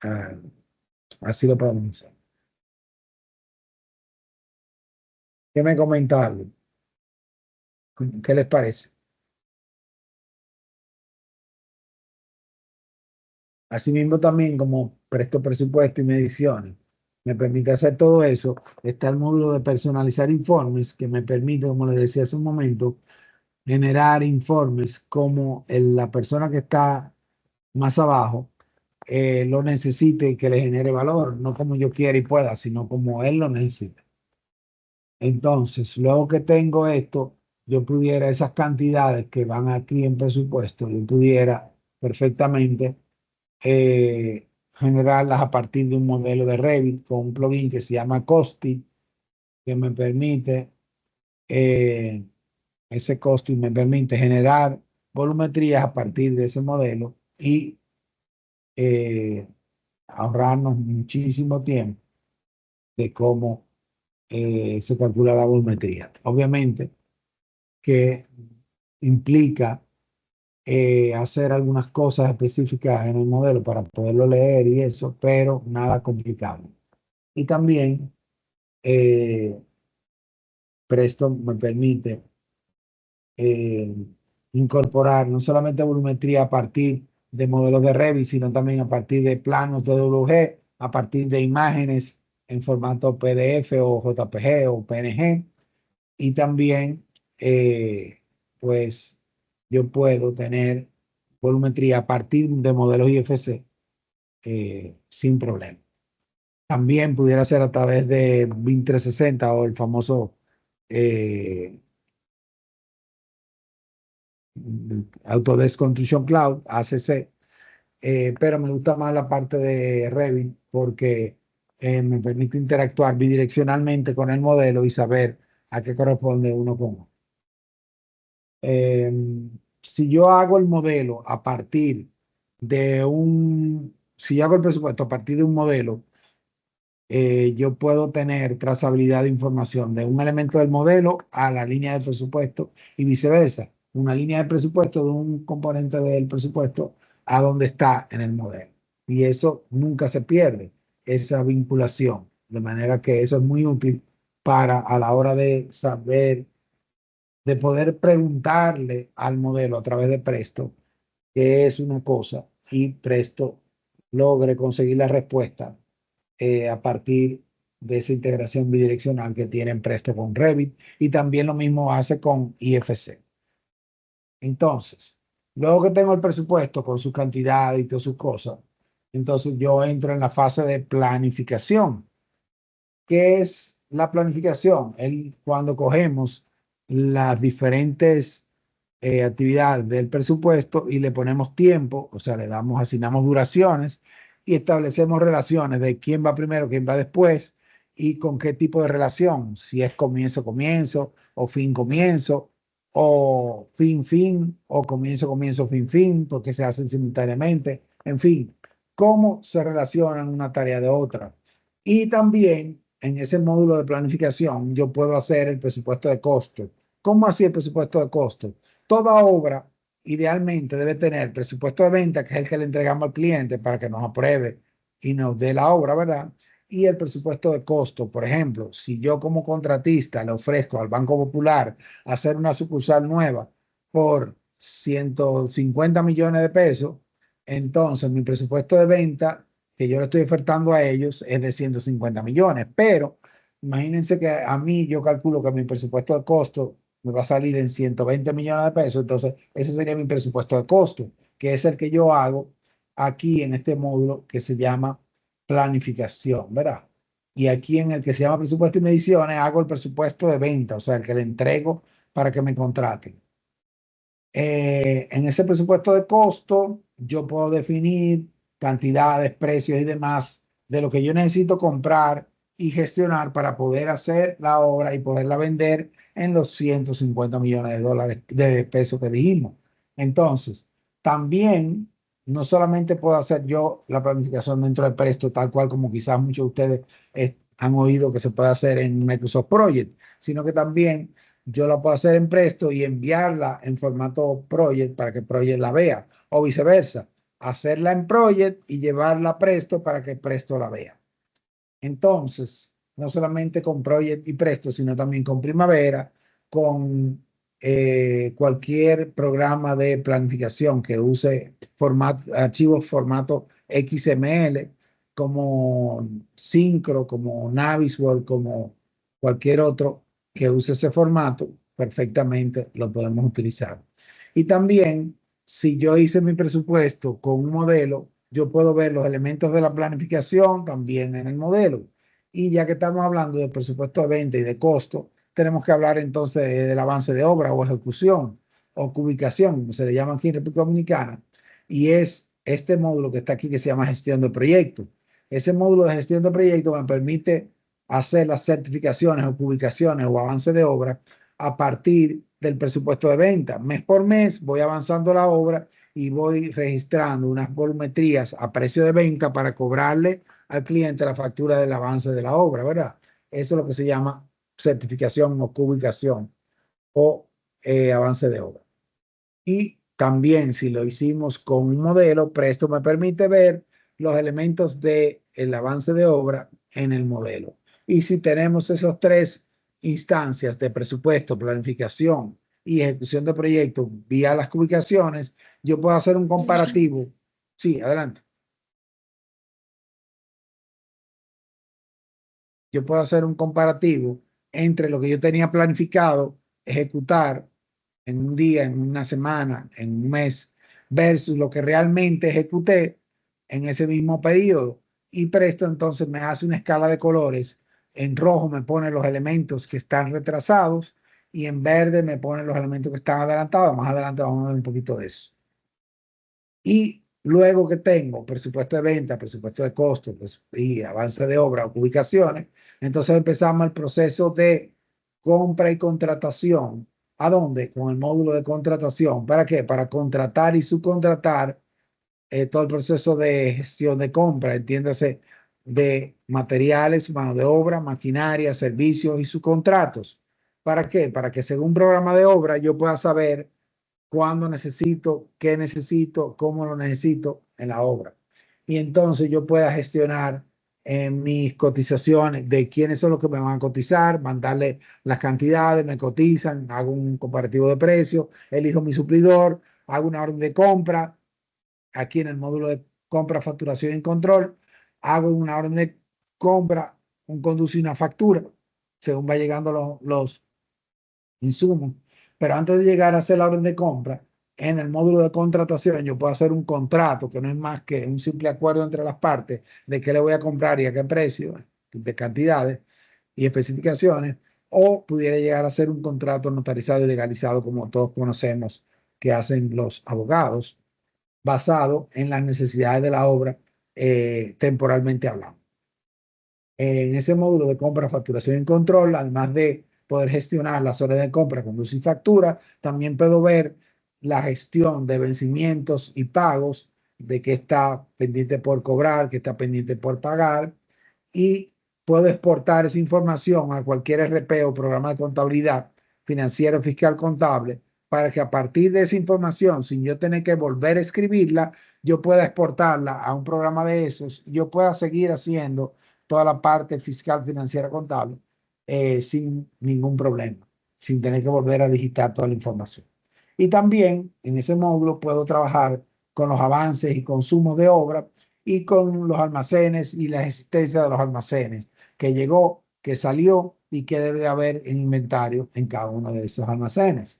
ah, así lo podemos hacer. ¿Qué me comentan? ¿Qué les parece? Asimismo, también como Presto presupuesto y mediciones, me permite hacer todo eso. Está el módulo de personalizar informes que me permite, como les decía hace un momento, generar informes como la persona que está más abajo lo necesite y que le genere valor, no como yo quiera y pueda, sino como él lo necesita. Entonces, luego que tengo esto, yo pudiera esas cantidades que van aquí en presupuesto, yo pudiera perfectamente generarlas a partir de un modelo de Revit con un plugin que se llama Costi, que me permite, eh, ese Costi me permite generar volumetrías a partir de ese modelo y eh, ahorrarnos muchísimo tiempo de cómo se calcula la volumetría. Obviamente que implica hacer algunas cosas específicas en el modelo para poderlo leer y eso, pero nada complicado. Y también Presto me permite incorporar no solamente volumetría a partir de modelos de Revit, sino también a partir de planos de WG, a partir de imágenes en formato PDF o JPG o PNG. Y también, pues, yo puedo tener volumetría a partir de modelos IFC sin problema. También pudiera ser a través de BIM 360 o el famoso Autodesk Construction Cloud, ACC, pero me gusta más la parte de Revit porque me permite interactuar bidireccionalmente con el modelo y saber a qué corresponde uno con otro. Si yo hago el modelo a partir de si yo hago el presupuesto a partir de un modelo, yo puedo tener trazabilidad de información de un elemento del modelo a la línea del presupuesto y viceversa. Una línea de presupuesto de un componente del presupuesto a donde está en el modelo. Y eso nunca se pierde, esa vinculación. De manera que eso es muy útil para a la hora de saber, de poder preguntarle al modelo a través de Presto qué es una cosa y Presto logre conseguir la respuesta a partir de esa integración bidireccional que tienen Presto con Revit, y también lo mismo hace con IFC. Entonces, luego que tengo el presupuesto con su cantidad y todas sus cosas, entonces yo entro en la fase de planificación. ¿Qué es la planificación? Cuando cogemos las diferentes actividades del presupuesto y le ponemos tiempo, o sea, asignamos duraciones y establecemos relaciones de quién va primero, quién va después y con qué tipo de relación, si es comienzo, o fin, comienzo, o fin, o comienzo, fin, porque se hacen simultáneamente, en fin, cómo se relacionan una tarea de otra. Y también en ese módulo de planificación yo puedo hacer el presupuesto de costo. ¿Cómo así el presupuesto de costo? Toda obra idealmente debe tener presupuesto de venta, que es el que le entregamos al cliente para que nos apruebe y nos dé la obra, ¿verdad? Y el presupuesto de costo. Por ejemplo, si yo como contratista le ofrezco al Banco Popular hacer una sucursal nueva por 150 millones de pesos, entonces mi presupuesto de venta que yo le estoy ofertando a ellos es de 150 millones. Pero imagínense que a mí yo calculo que mi presupuesto de costo me va a salir en 120 millones de pesos, entonces ese sería mi presupuesto de costo, que es el que yo hago aquí en este módulo que se llama planificación, ¿verdad? Y aquí en el que se llama presupuesto y mediciones hago el presupuesto de venta, o sea, el que le entrego para que me contraten. En ese presupuesto de costo yo puedo definir cantidades, precios y demás de lo que yo necesito comprar y gestionar para poder hacer la obra y poderla vender en los 150 millones de dólares de pesos que dijimos. Entonces, también no solamente puedo hacer yo la planificación dentro de Presto, tal cual como quizás muchos de ustedes han oído que se puede hacer en Microsoft Project, sino que también yo la puedo hacer en Presto y enviarla en formato Project para que Project la vea, o viceversa, hacerla en Project y llevarla a Presto para que Presto la vea. Entonces, no solamente con Project y Presto, sino también con Primavera, con cualquier programa de planificación que use archivos formato XML, como Syncro, como Navisworks, como cualquier otro que use ese formato, perfectamente lo podemos utilizar. Y también, si yo hice mi presupuesto con un modelo, yo puedo ver los elementos de la planificación también en el modelo. Y ya que estamos hablando de presupuesto de venta y de costo, tenemos que hablar entonces del avance de obra o ejecución o cubicación, como se le llama aquí en República Dominicana. Y es este módulo que está aquí que se llama gestión de proyectos. Ese módulo de gestión de proyectos me permite hacer las certificaciones o cubicaciones o avance de obra a partir del presupuesto de venta. Mes por mes voy avanzando la obra y voy registrando unas volumetrías a precio de venta para cobrarle al cliente la factura del avance de la obra, ¿verdad? Eso es lo que se llama certificación o cubicación o avance de obra. Y también si lo hicimos con un modelo, Presto me permite ver los elementos del avance de obra en el modelo. Y si tenemos esos tres instancias de presupuesto, planificación y ejecución de proyectos vía las ubicaciones, yo puedo hacer un comparativo. Sí, adelante. Yo puedo hacer un comparativo entre lo que yo tenía planificado ejecutar en un día, en una semana, en un mes, versus lo que realmente ejecuté en ese mismo periodo. Y Presto entonces me hace una escala de colores. En rojo me pone los elementos que están retrasados y en verde me pone los elementos que están adelantados. Más adelante vamos a ver un poquito de eso. Y luego que tengo presupuesto de venta, presupuesto de costos y avance de obra, ubicaciones, entonces empezamos el proceso de compra y contratación. ¿A dónde? Con el módulo de contratación. ¿Para qué? Para contratar y subcontratar todo el proceso de gestión de compra, entiéndase, de materiales, mano de obra, maquinaria, servicios y subcontratos. ¿Para qué? Para que según programa de obra yo pueda saber cuándo necesito, qué necesito, cómo lo necesito en la obra. Y entonces yo pueda gestionar mis cotizaciones de quiénes son los que me van a cotizar, mandarle las cantidades, me cotizan, hago un comparativo de precios, elijo mi suplidor, hago una orden de compra. Aquí en el módulo de compra, facturación y control, hago una orden de compra, un conduce y una factura, según va llegando los insumos. Pero antes de llegar a hacer la orden de compra, en el módulo de contratación yo puedo hacer un contrato que no es más que un simple acuerdo entre las partes de qué le voy a comprar y a qué precio, de cantidades y especificaciones, o pudiera llegar a ser un contrato notarizado y legalizado como todos conocemos que hacen los abogados, basado en las necesidades de la obra temporalmente hablando. En ese módulo de compra, facturación y control, además de poder gestionar las horas de compra con luz y factura, también puedo ver la gestión de vencimientos y pagos, de qué está pendiente por cobrar, qué está pendiente por pagar, y puedo exportar esa información a cualquier RP o programa de contabilidad financiero, fiscal, contable, para que a partir de esa información, sin yo tener que volver a escribirla, yo pueda exportarla a un programa de esos, yo pueda seguir haciendo toda la parte fiscal, financiera, contable, sin ningún problema, sin tener que volver a digitar toda la información. Y también en ese módulo puedo trabajar con los avances y consumos de obra y con los almacenes y la existencia de los almacenes, que llegó, que salió y que debe haber en inventario en cada uno de esos almacenes.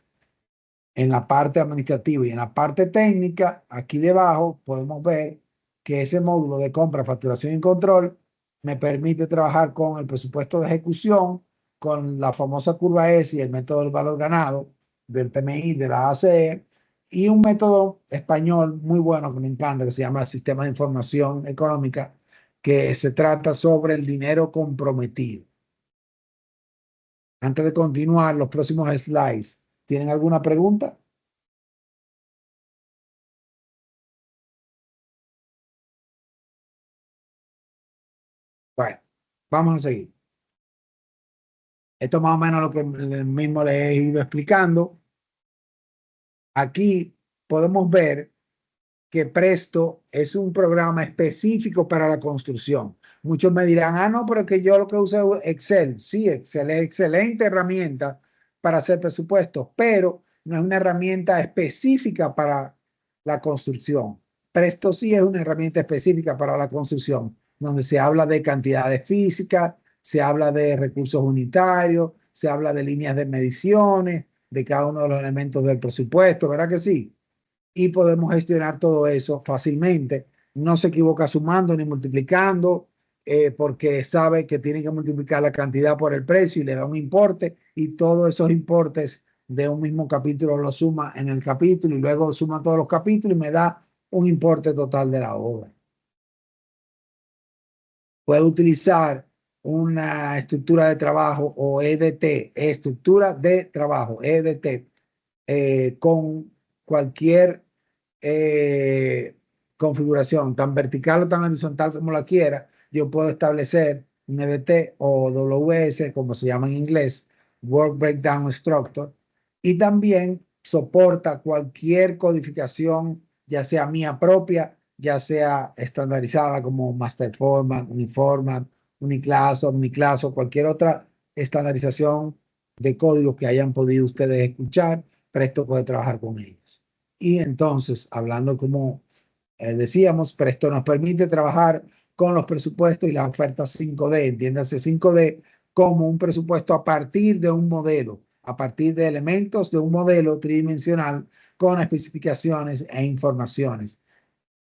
En la parte administrativa y en la parte técnica, aquí debajo podemos ver que ese módulo de compra, facturación y control me permite trabajar con el presupuesto de ejecución, con la famosa curva S y el método del valor ganado, del PMI, de la ACE, y un método español muy bueno que me encanta, que se llama Sistema de Información Económica, que se trata sobre el dinero comprometido. Antes de continuar los próximos slides, ¿tienen alguna pregunta? Bueno, vamos a seguir. Esto es más o menos lo que mismo les he ido explicando. Aquí podemos ver que Presto es un programa específico para la construcción. Muchos me dirán, ah, no, pero que yo lo que uso es Excel. Sí, Excel es excelente herramienta para hacer presupuestos, pero no es una herramienta específica para la construcción. Presto sí es una herramienta específica para la construcción, donde se habla de cantidades físicas, se habla de recursos unitarios, se habla de líneas de mediciones, de cada uno de los elementos del presupuesto, ¿verdad que sí? Y podemos gestionar todo eso fácilmente. No se equivoca sumando ni multiplicando, porque sabe que tiene que multiplicar la cantidad por el precio y le da un importe, y todos esos importes de un mismo capítulo lo suma en el capítulo y luego suma todos los capítulos y me da un importe total de la obra. Puede utilizar una estructura de trabajo o EDT, estructura de trabajo, EDT, con cualquier configuración, tan vertical o tan horizontal como la quiera. Yo puedo establecer un EDT o WS, como se llama en inglés, Work Breakdown Structure, y también soporta cualquier codificación, ya sea mía propia, ya sea estandarizada como Master Format, Uniformat, Uniclass, Omniclass o cualquier otra estandarización de códigos que hayan podido ustedes escuchar, Presto puede trabajar con ellas. Y entonces, hablando como decíamos, Presto nos permite trabajar con los presupuestos y las ofertas 5D. Entiéndase 5D como un presupuesto a partir de un modelo, a partir de elementos de un modelo tridimensional con especificaciones e informaciones.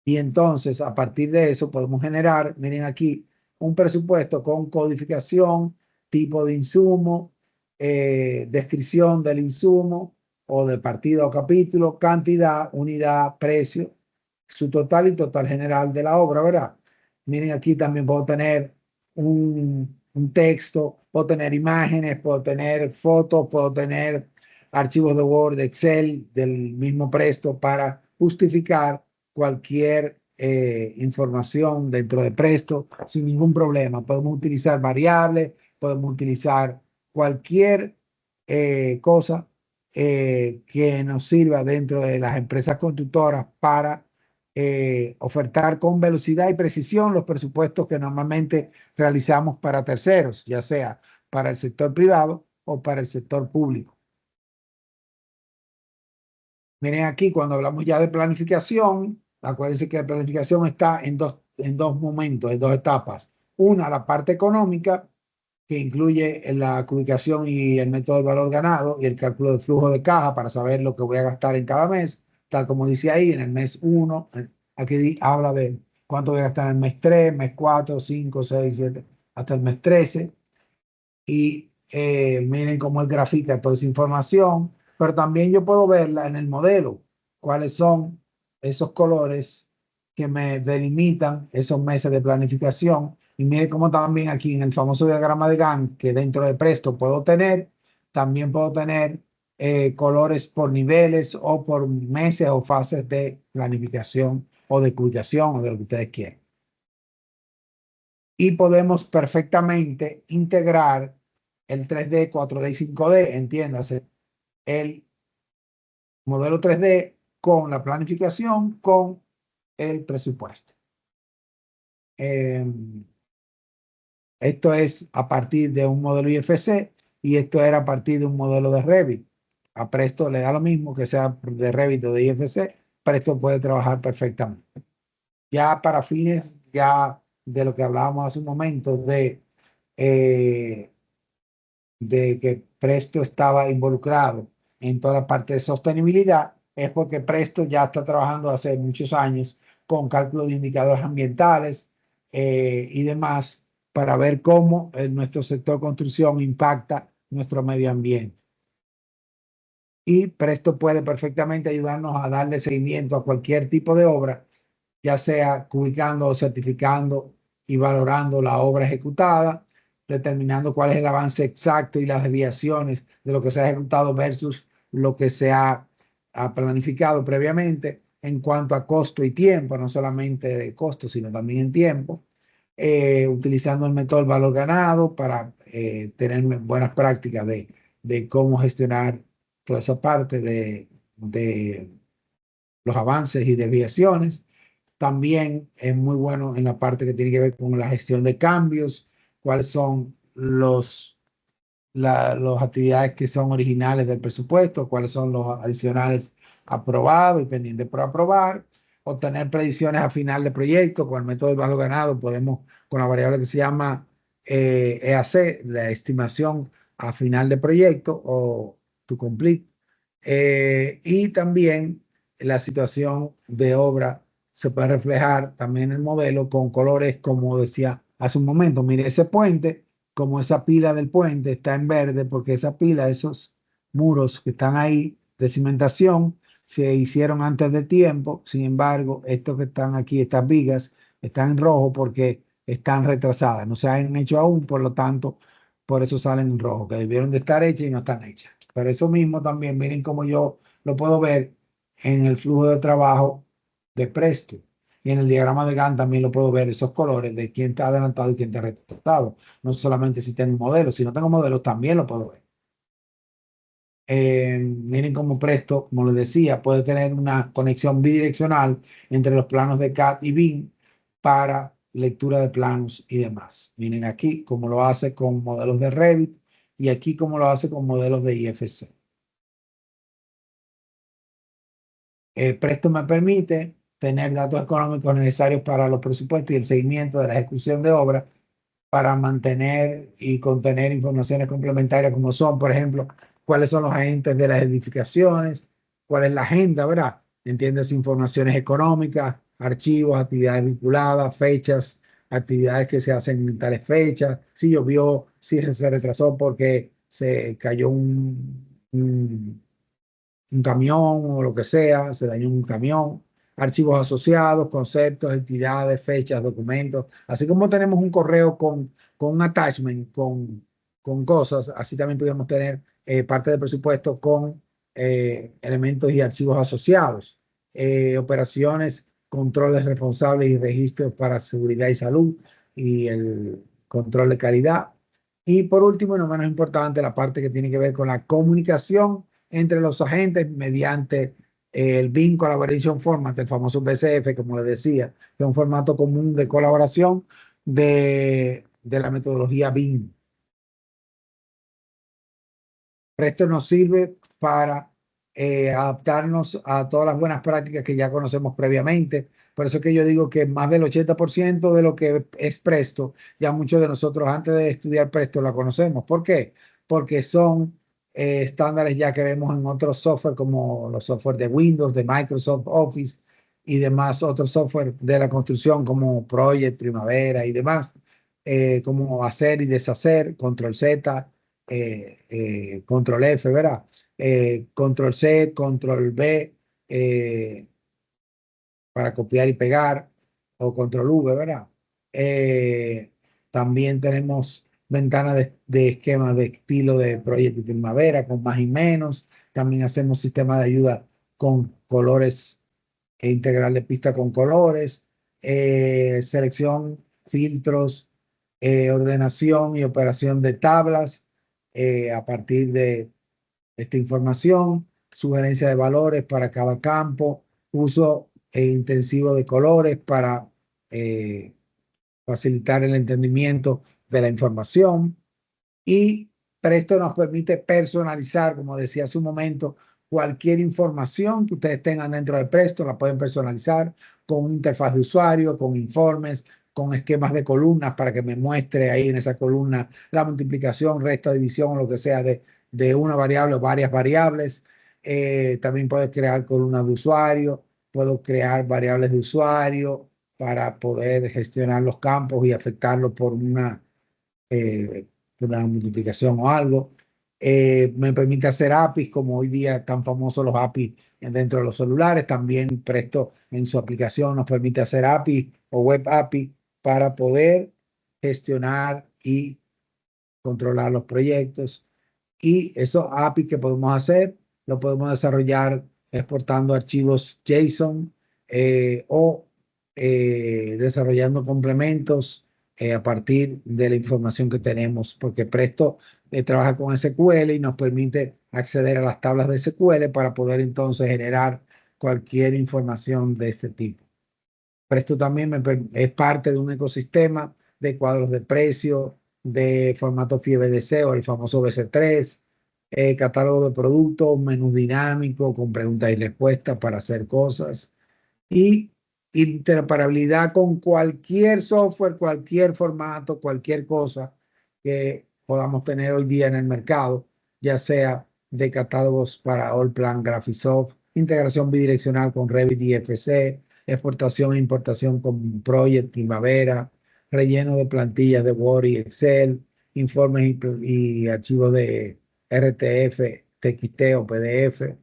Y entonces, a partir de eso, podemos generar, miren aquí, un presupuesto con codificación, tipo de insumo, descripción del insumo o de partida o capítulo, cantidad, unidad, precio, su total y total general de la obra, ¿verdad? Miren aquí también puedo tener un texto, puedo tener imágenes, puedo tener fotos, puedo tener archivos de Word, de Excel, del mismo Presto para justificar cualquier información dentro de Presto sin ningún problema. Podemos utilizar variables, podemos utilizar cualquier cosa que nos sirva dentro de las empresas constructoras para ofertar con velocidad y precisión los presupuestos que normalmente realizamos para terceros, ya sea para el sector privado o para el sector público. Miren aquí, cuando hablamos ya de planificación, acuérdense que la planificación está en dos momentos, en dos etapas. Una, la parte económica, que incluye la ubicación y el método del valor ganado y el cálculo del flujo de caja para saber lo que voy a gastar en cada mes, tal como dice ahí, en el mes 1, aquí habla de cuánto voy a gastar en el mes 3, mes 4, 5, 6, 7, hasta el mes 13. Y miren cómo él grafica toda esa información, pero también yo puedo verla en el modelo, cuáles son esos colores que me delimitan esos meses de planificación. Y miren cómo también aquí en el famoso diagrama de Gantt, que dentro de Presto puedo tener, también puedo tener colores por niveles o por meses o fases de planificación o de publicación o de lo que ustedes quieran. Y podemos perfectamente integrar el 3D, 4D y 5D, entiéndase, el modelo 3D con la planificación, con el presupuesto. Esto es a partir de un modelo IFC y esto era a partir de un modelo de Revit. A Presto le da lo mismo que sea de Revit o de IFC, Presto puede trabajar perfectamente. Ya para fines ya de lo que hablábamos hace un momento de que Presto estaba involucrado en toda la parte de sostenibilidad, es porque Presto ya está trabajando hace muchos años con cálculo de indicadores ambientales y demás para ver cómo nuestro sector construcción impacta nuestro medio ambiente. Y Presto puede perfectamente ayudarnos a darle seguimiento a cualquier tipo de obra, ya sea ubicando o certificando y valorando la obra ejecutada, determinando cuál es el avance exacto y las desviaciones de lo que se ha ejecutado versus lo que se ha planificado previamente en cuanto a costo y tiempo, no solamente de costo, sino también en tiempo, utilizando el método del valor ganado para tener buenas prácticas de cómo gestionar toda esa parte de los avances y desviaciones. También es muy bueno en la parte que tiene que ver con la gestión de cambios, cuáles son las actividades que son originales del presupuesto, cuáles son los adicionales aprobados y pendientes por aprobar, obtener predicciones a final de proyecto. Con el método del valor ganado podemos, con la variable que se llama EAC, la estimación a final de proyecto o to complete, y también la situación de obra se puede reflejar también en el modelo con colores, como decía hace un momento. Mire, ese puente, como esa pila del puente está en verde, porque esa pila, esos muros que están ahí de cimentación, se hicieron antes de tiempo. Sin embargo, estos que están aquí, estas vigas, están en rojo porque están retrasadas. No se han hecho aún, por lo tanto, por eso salen en rojo, que debieron de estar hechas y no están hechas. Pero eso mismo también, miren cómo yo lo puedo ver en el flujo de trabajo de Presto. Y en el diagrama de Gantt también lo puedo ver, esos colores de quién está adelantado y quién está retrasado. No solamente si tengo modelo, si no tengo modelo también lo puedo ver. Miren cómo Presto, como les decía, puede tener una conexión bidireccional entre los planos de CAD y BIM para lectura de planos y demás. Miren aquí cómo lo hace con modelos de Revit y aquí como lo hace con modelos de IFC. Presto me permite tener datos económicos necesarios para los presupuestos y el seguimiento de la ejecución de obras para mantener y contener informaciones complementarias como son, por ejemplo, cuáles son los agentes de las edificaciones, cuál es la agenda, ¿verdad? Entiendes, informaciones económicas, archivos, actividades vinculadas, fechas, actividades que se hacen en tales fechas, si llovió, si se retrasó porque se cayó un camión o lo que sea, se dañó un camión, archivos asociados, conceptos, entidades, fechas, documentos. Así como tenemos un correo con un attachment, con cosas, así también podemos tener parte del presupuesto con elementos y archivos asociados, operaciones, controles responsables y registros para seguridad y salud y el control de calidad. Y por último, y no menos importante, la parte que tiene que ver con la comunicación entre los agentes mediante el BIM Collaboration Format, el famoso BCF, como les decía, que es un formato común de colaboración de la metodología BIM. Esto nos sirve para adaptarnos a todas las buenas prácticas que ya conocemos previamente. Por eso es que yo digo que más del 80% de lo que es Presto, ya muchos de nosotros antes de estudiar Presto la conocemos. ¿Por qué? Porque son estándares ya que vemos en otros software como los software de Windows, de Microsoft Office y demás otros software de la construcción como Project, Primavera y demás, como hacer y deshacer, Control Z, Control F, ¿verdad? Control C, Control B, para copiar y pegar, o Control V, ¿verdad? También tenemos ventanas de esquemas de estilo de Project y Primavera con más y menos. También hacemos sistemas de ayuda con colores e integral de pista con colores, selección, filtros, ordenación y operación de tablas a partir de esta información, sugerencia de valores para cada campo, uso intensivo de colores para facilitar el entendimiento de la información. Y Presto nos permite personalizar, como decía hace un momento, cualquier información que ustedes tengan dentro de Presto, la pueden personalizar con una interfaz de usuario, con informes, con esquemas de columnas para que me muestre ahí en esa columna la multiplicación, resta, división o lo que sea de una variable o varias variables. También puedo crear columnas de usuario, puedo crear variables de usuario para poder gestionar los campos y afectarlos por una multiplicación o algo. Me permite hacer APIs, como hoy día tan famosos los APIs dentro de los celulares. También Presto en su aplicación nos permite hacer APIs o web API para poder gestionar y controlar los proyectos. Y esos APIs que podemos hacer, lo podemos desarrollar exportando archivos JSON o desarrollando complementos a partir de la información que tenemos, porque Presto trabaja con SQL y nos permite acceder a las tablas de SQL para poder entonces generar cualquier información de este tipo. Presto también es parte de un ecosistema de cuadros de precio, de formato FIBDC o el famoso BC3, catálogo de productos, menú dinámico con preguntas y respuestas para hacer cosas y interoperabilidad con cualquier software, cualquier formato, cualquier cosa que podamos tener hoy día en el mercado, ya sea de catálogos para Allplan, Graphisoft, integración bidireccional con Revit y FC, exportación e importación con Project, Primavera, relleno de plantillas de Word y Excel, informes y archivos de RTF, TXT o PDF,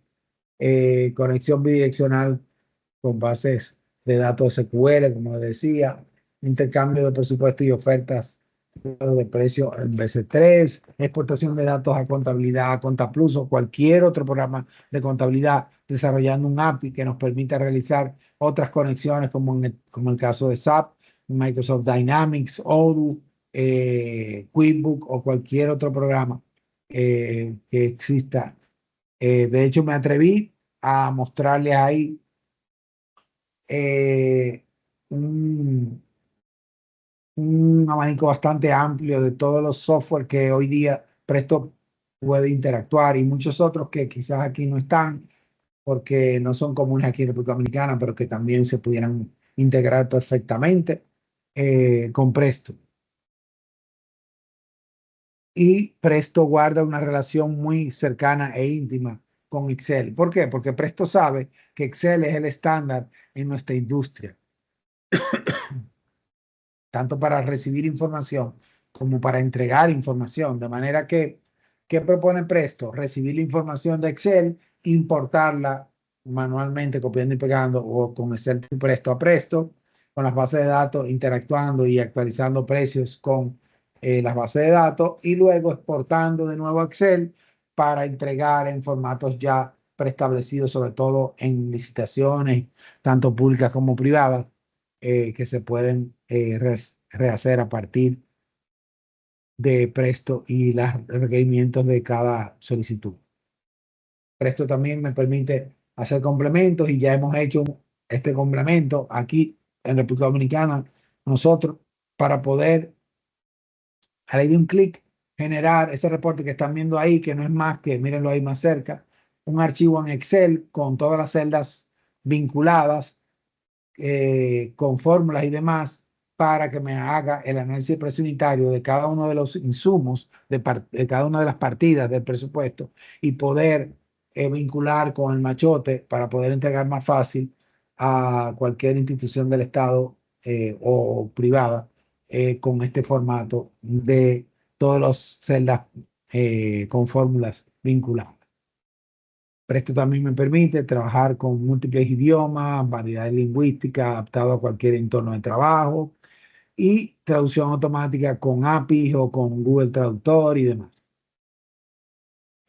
conexión bidireccional con bases de datos SQL, como decía, intercambio de presupuestos y ofertas de precio en BC3, exportación de datos a contabilidad, a ContaPlus o cualquier otro programa de contabilidad, desarrollando un API que nos permita realizar otras conexiones como como el caso de SAP, Microsoft Dynamics, Odoo, QuickBooks o cualquier otro programa que exista. De hecho, me atreví a mostrarles ahí eh, un abanico bastante amplio de todos los software que hoy día Presto puede interactuar y muchos otros que quizás aquí no están porque no son comunes aquí en República Dominicana, pero que también se pudieran integrar perfectamente con Presto. Y Presto guarda una relación muy cercana e íntima con Excel. ¿Por qué? Porque Presto sabe que Excel es el estándar en nuestra industria, tanto para recibir información como para entregar información. De manera que, ¿qué propone Presto? Recibir la información de Excel, importarla manualmente, copiando y pegando, o con Excel Presto a Presto, con las bases de datos, interactuando y actualizando precios con las bases de datos, y luego exportando de nuevo a Excel para entregar en formatos ya preestablecidos, sobre todo en licitaciones, tanto públicas como privadas, que se pueden rehacer a partir de Presto y los requerimientos de cada solicitud. Presto también me permite hacer complementos y ya hemos hecho este complemento aquí en República Dominicana nosotros para poder a la de un clic generar ese reporte que están viendo ahí, que no es más que, mírenlo ahí más cerca, un archivo en Excel con todas las celdas vinculadas, con fórmulas y demás, para que me haga el análisis de precio unitario de cada uno de los insumos, de cada una de las partidas del presupuesto, y poder vincular con el machote para poder entregar más fácil a cualquier institución del Estado o privada con este formato de todas las celdas con fórmulas vinculadas. Presto también me permite trabajar con múltiples idiomas, variedad lingüística adaptado a cualquier entorno de trabajo y traducción automática con APIs o con Google Traductor y demás.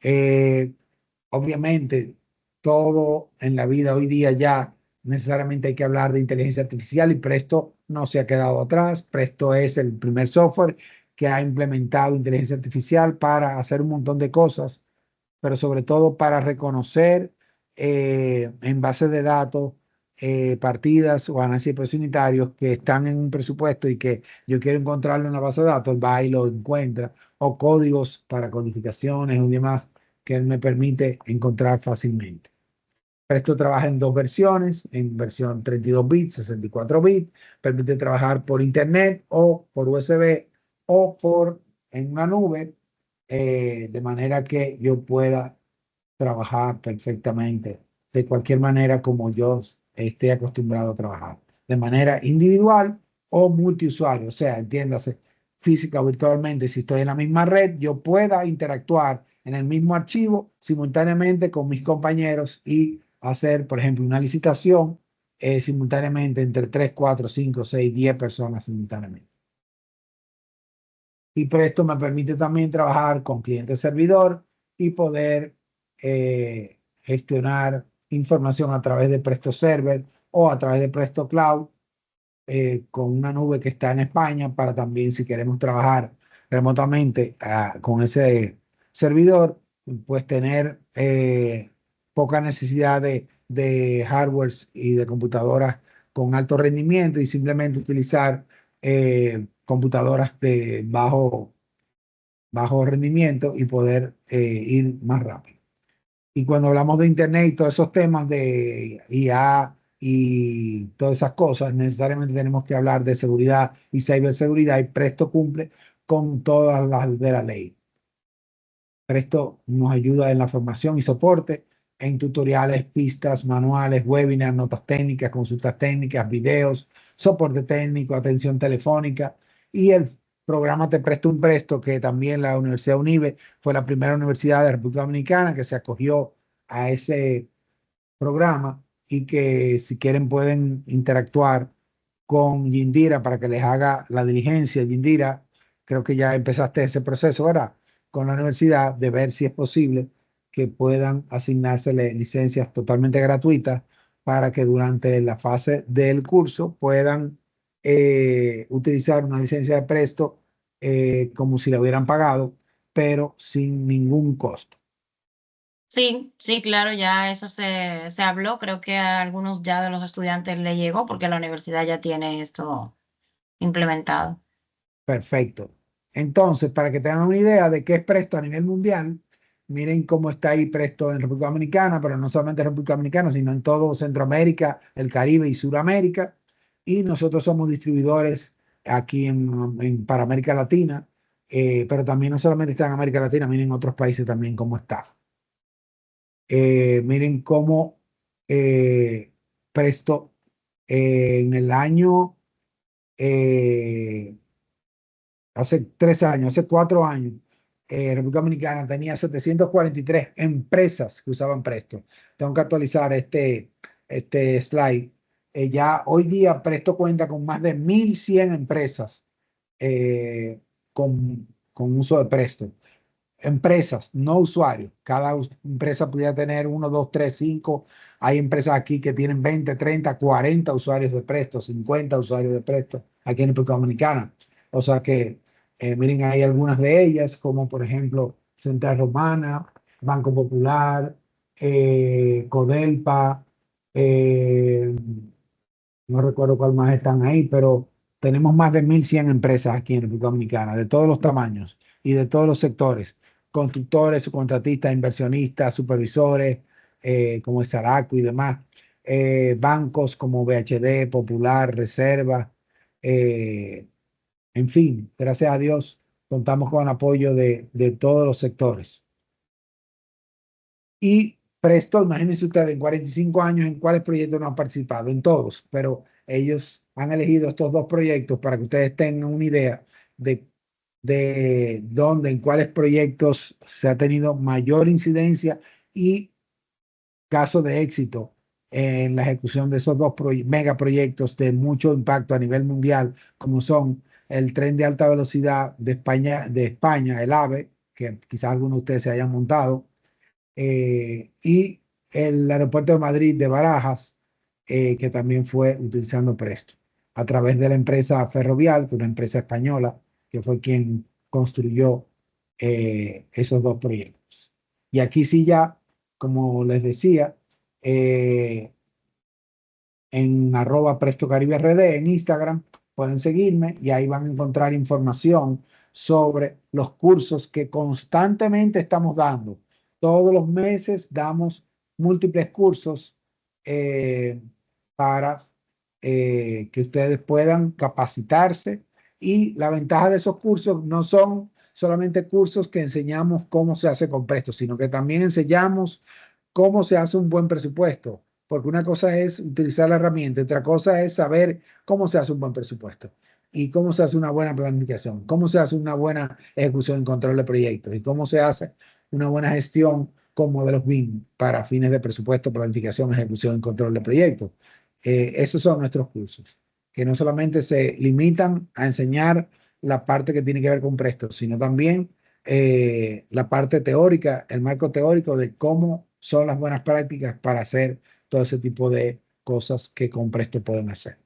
Eh, Obviamente, todo en la vida hoy día ya necesariamente hay que hablar de inteligencia artificial y Presto no se ha quedado atrás. Presto es el primer software que ha implementado inteligencia artificial para hacer un montón de cosas, pero sobre todo para reconocer en bases de datos partidas o análisis de precios unitarios que están en un presupuesto y que yo quiero encontrarlo en la base de datos, va y lo encuentra, o códigos para codificaciones y demás que él me permite encontrar fácilmente. Presto trabaja en dos versiones, en versión 32 bits, 64 bits, permite trabajar por internet o por USB o en una nube, de manera que yo pueda trabajar perfectamente de cualquier manera como yo esté acostumbrado a trabajar, de manera individual o multiusuario, o sea, entiéndase, física o virtualmente, si estoy en la misma red, yo pueda interactuar en el mismo archivo simultáneamente con mis compañeros y hacer, por ejemplo, una licitación simultáneamente entre 3, 4, 5, 6, 10 personas simultáneamente. Y Presto me permite también trabajar con cliente-servidor y poder gestionar información a través de Presto Server o a través de Presto Cloud con una nube que está en España para también, si queremos trabajar remotamente con ese servidor, pues tener poca necesidad de hardwares y de computadoras con alto rendimiento y simplemente utilizar computadoras de bajo rendimiento y poder ir más rápido. Y cuando hablamos de Internet y todos esos temas de IA y todas esas cosas, necesariamente tenemos que hablar de seguridad y ciberseguridad, y Presto cumple con todas las de la ley. Presto nos ayuda en la formación y soporte, en tutoriales, pistas, manuales, webinars, notas técnicas, consultas técnicas, videos, soporte técnico, atención telefónica y el programa Te Presto un Presto, que también la Universidad UNIBE fue la primera universidad de la República Dominicana que se acogió a ese programa y que si quieren pueden interactuar con Yindira para que les haga la diligencia. Yindira, creo que ya empezaste ese proceso, ¿verdad? Con la universidad de ver si es posible que puedan asignársele licencias totalmente gratuitas para que durante la fase del curso puedan utilizar una licencia de Presto como si la hubieran pagado, pero sin ningún costo. Sí, sí, claro, ya eso se habló. Creo que a algunos ya de los estudiantes le llegó porque la universidad ya tiene esto implementado. Perfecto. Entonces, para que tengan una idea de qué es Presto a nivel mundial, miren cómo está ahí Presto en República Dominicana, pero no solamente en República Dominicana, sino en todo Centroamérica, el Caribe y Suramérica. Y nosotros somos distribuidores aquí para América Latina, pero también no solamente está en América Latina, miren otros países también cómo está. Miren cómo Presto en el año, hace 3 años, hace 4 años, República Dominicana tenía 743 empresas que usaban Presto. Tengo que actualizar este slide. Ya hoy día Presto cuenta con más de 1.100 empresas con uso de Presto. Empresas, no usuarios. Cada empresa pudiera tener 1, 2, 3, 5. Hay empresas aquí que tienen 20, 30, 40 usuarios de Presto, 50 usuarios de Presto aquí en República Dominicana. O sea que, miren, hay algunas de ellas, como por ejemplo Central Romana, Banco Popular, Codelpa, no recuerdo cuál más están ahí, pero tenemos más de 1.100 empresas aquí en República Dominicana, de todos los tamaños y de todos los sectores. Constructores, subcontratistas, inversionistas, supervisores, como el Saraco y demás. Bancos como BHD, Popular, Reserva. En fin, gracias a Dios, contamos con el apoyo de todos los sectores. Y Presto, imagínense ustedes, en 45 años, ¿en cuáles proyectos no han participado? En todos, pero ellos han elegido estos 2 proyectos para que ustedes tengan una idea de dónde, en cuáles proyectos se ha tenido mayor incidencia y caso de éxito en la ejecución de esos 2 megaproyectos de mucho impacto a nivel mundial, como son el tren de alta velocidad de España, el AVE, que quizás algunos de ustedes se hayan montado, y el aeropuerto de Madrid de Barajas, que también fue utilizando Presto, a través de la empresa Ferrovial, que es una empresa española, que fue quien construyó esos 2 proyectos. Y aquí sí ya, como les decía, en @PrestoCaribeRD en Instagram, pueden seguirme y ahí van a encontrar información sobre los cursos que constantemente estamos dando. Todos los meses damos múltiples cursos para que ustedes puedan capacitarse. Y la ventaja de esos cursos no son solamente cursos que enseñamos cómo se hace con Presto, sino que también enseñamos cómo se hace un buen presupuesto. Porque una cosa es utilizar la herramienta, otra cosa es saber cómo se hace un buen presupuesto y cómo se hace una buena planificación, cómo se hace una buena ejecución y control de proyectos y cómo se hace una buena gestión con modelos BIM para fines de presupuesto, planificación, ejecución y control de proyectos. Esos son nuestros cursos, que no solamente se limitan a enseñar la parte que tiene que ver con Presto, sino también la parte teórica, el marco teórico de cómo son las buenas prácticas para hacer todo ese tipo de cosas que con Presto pueden hacer.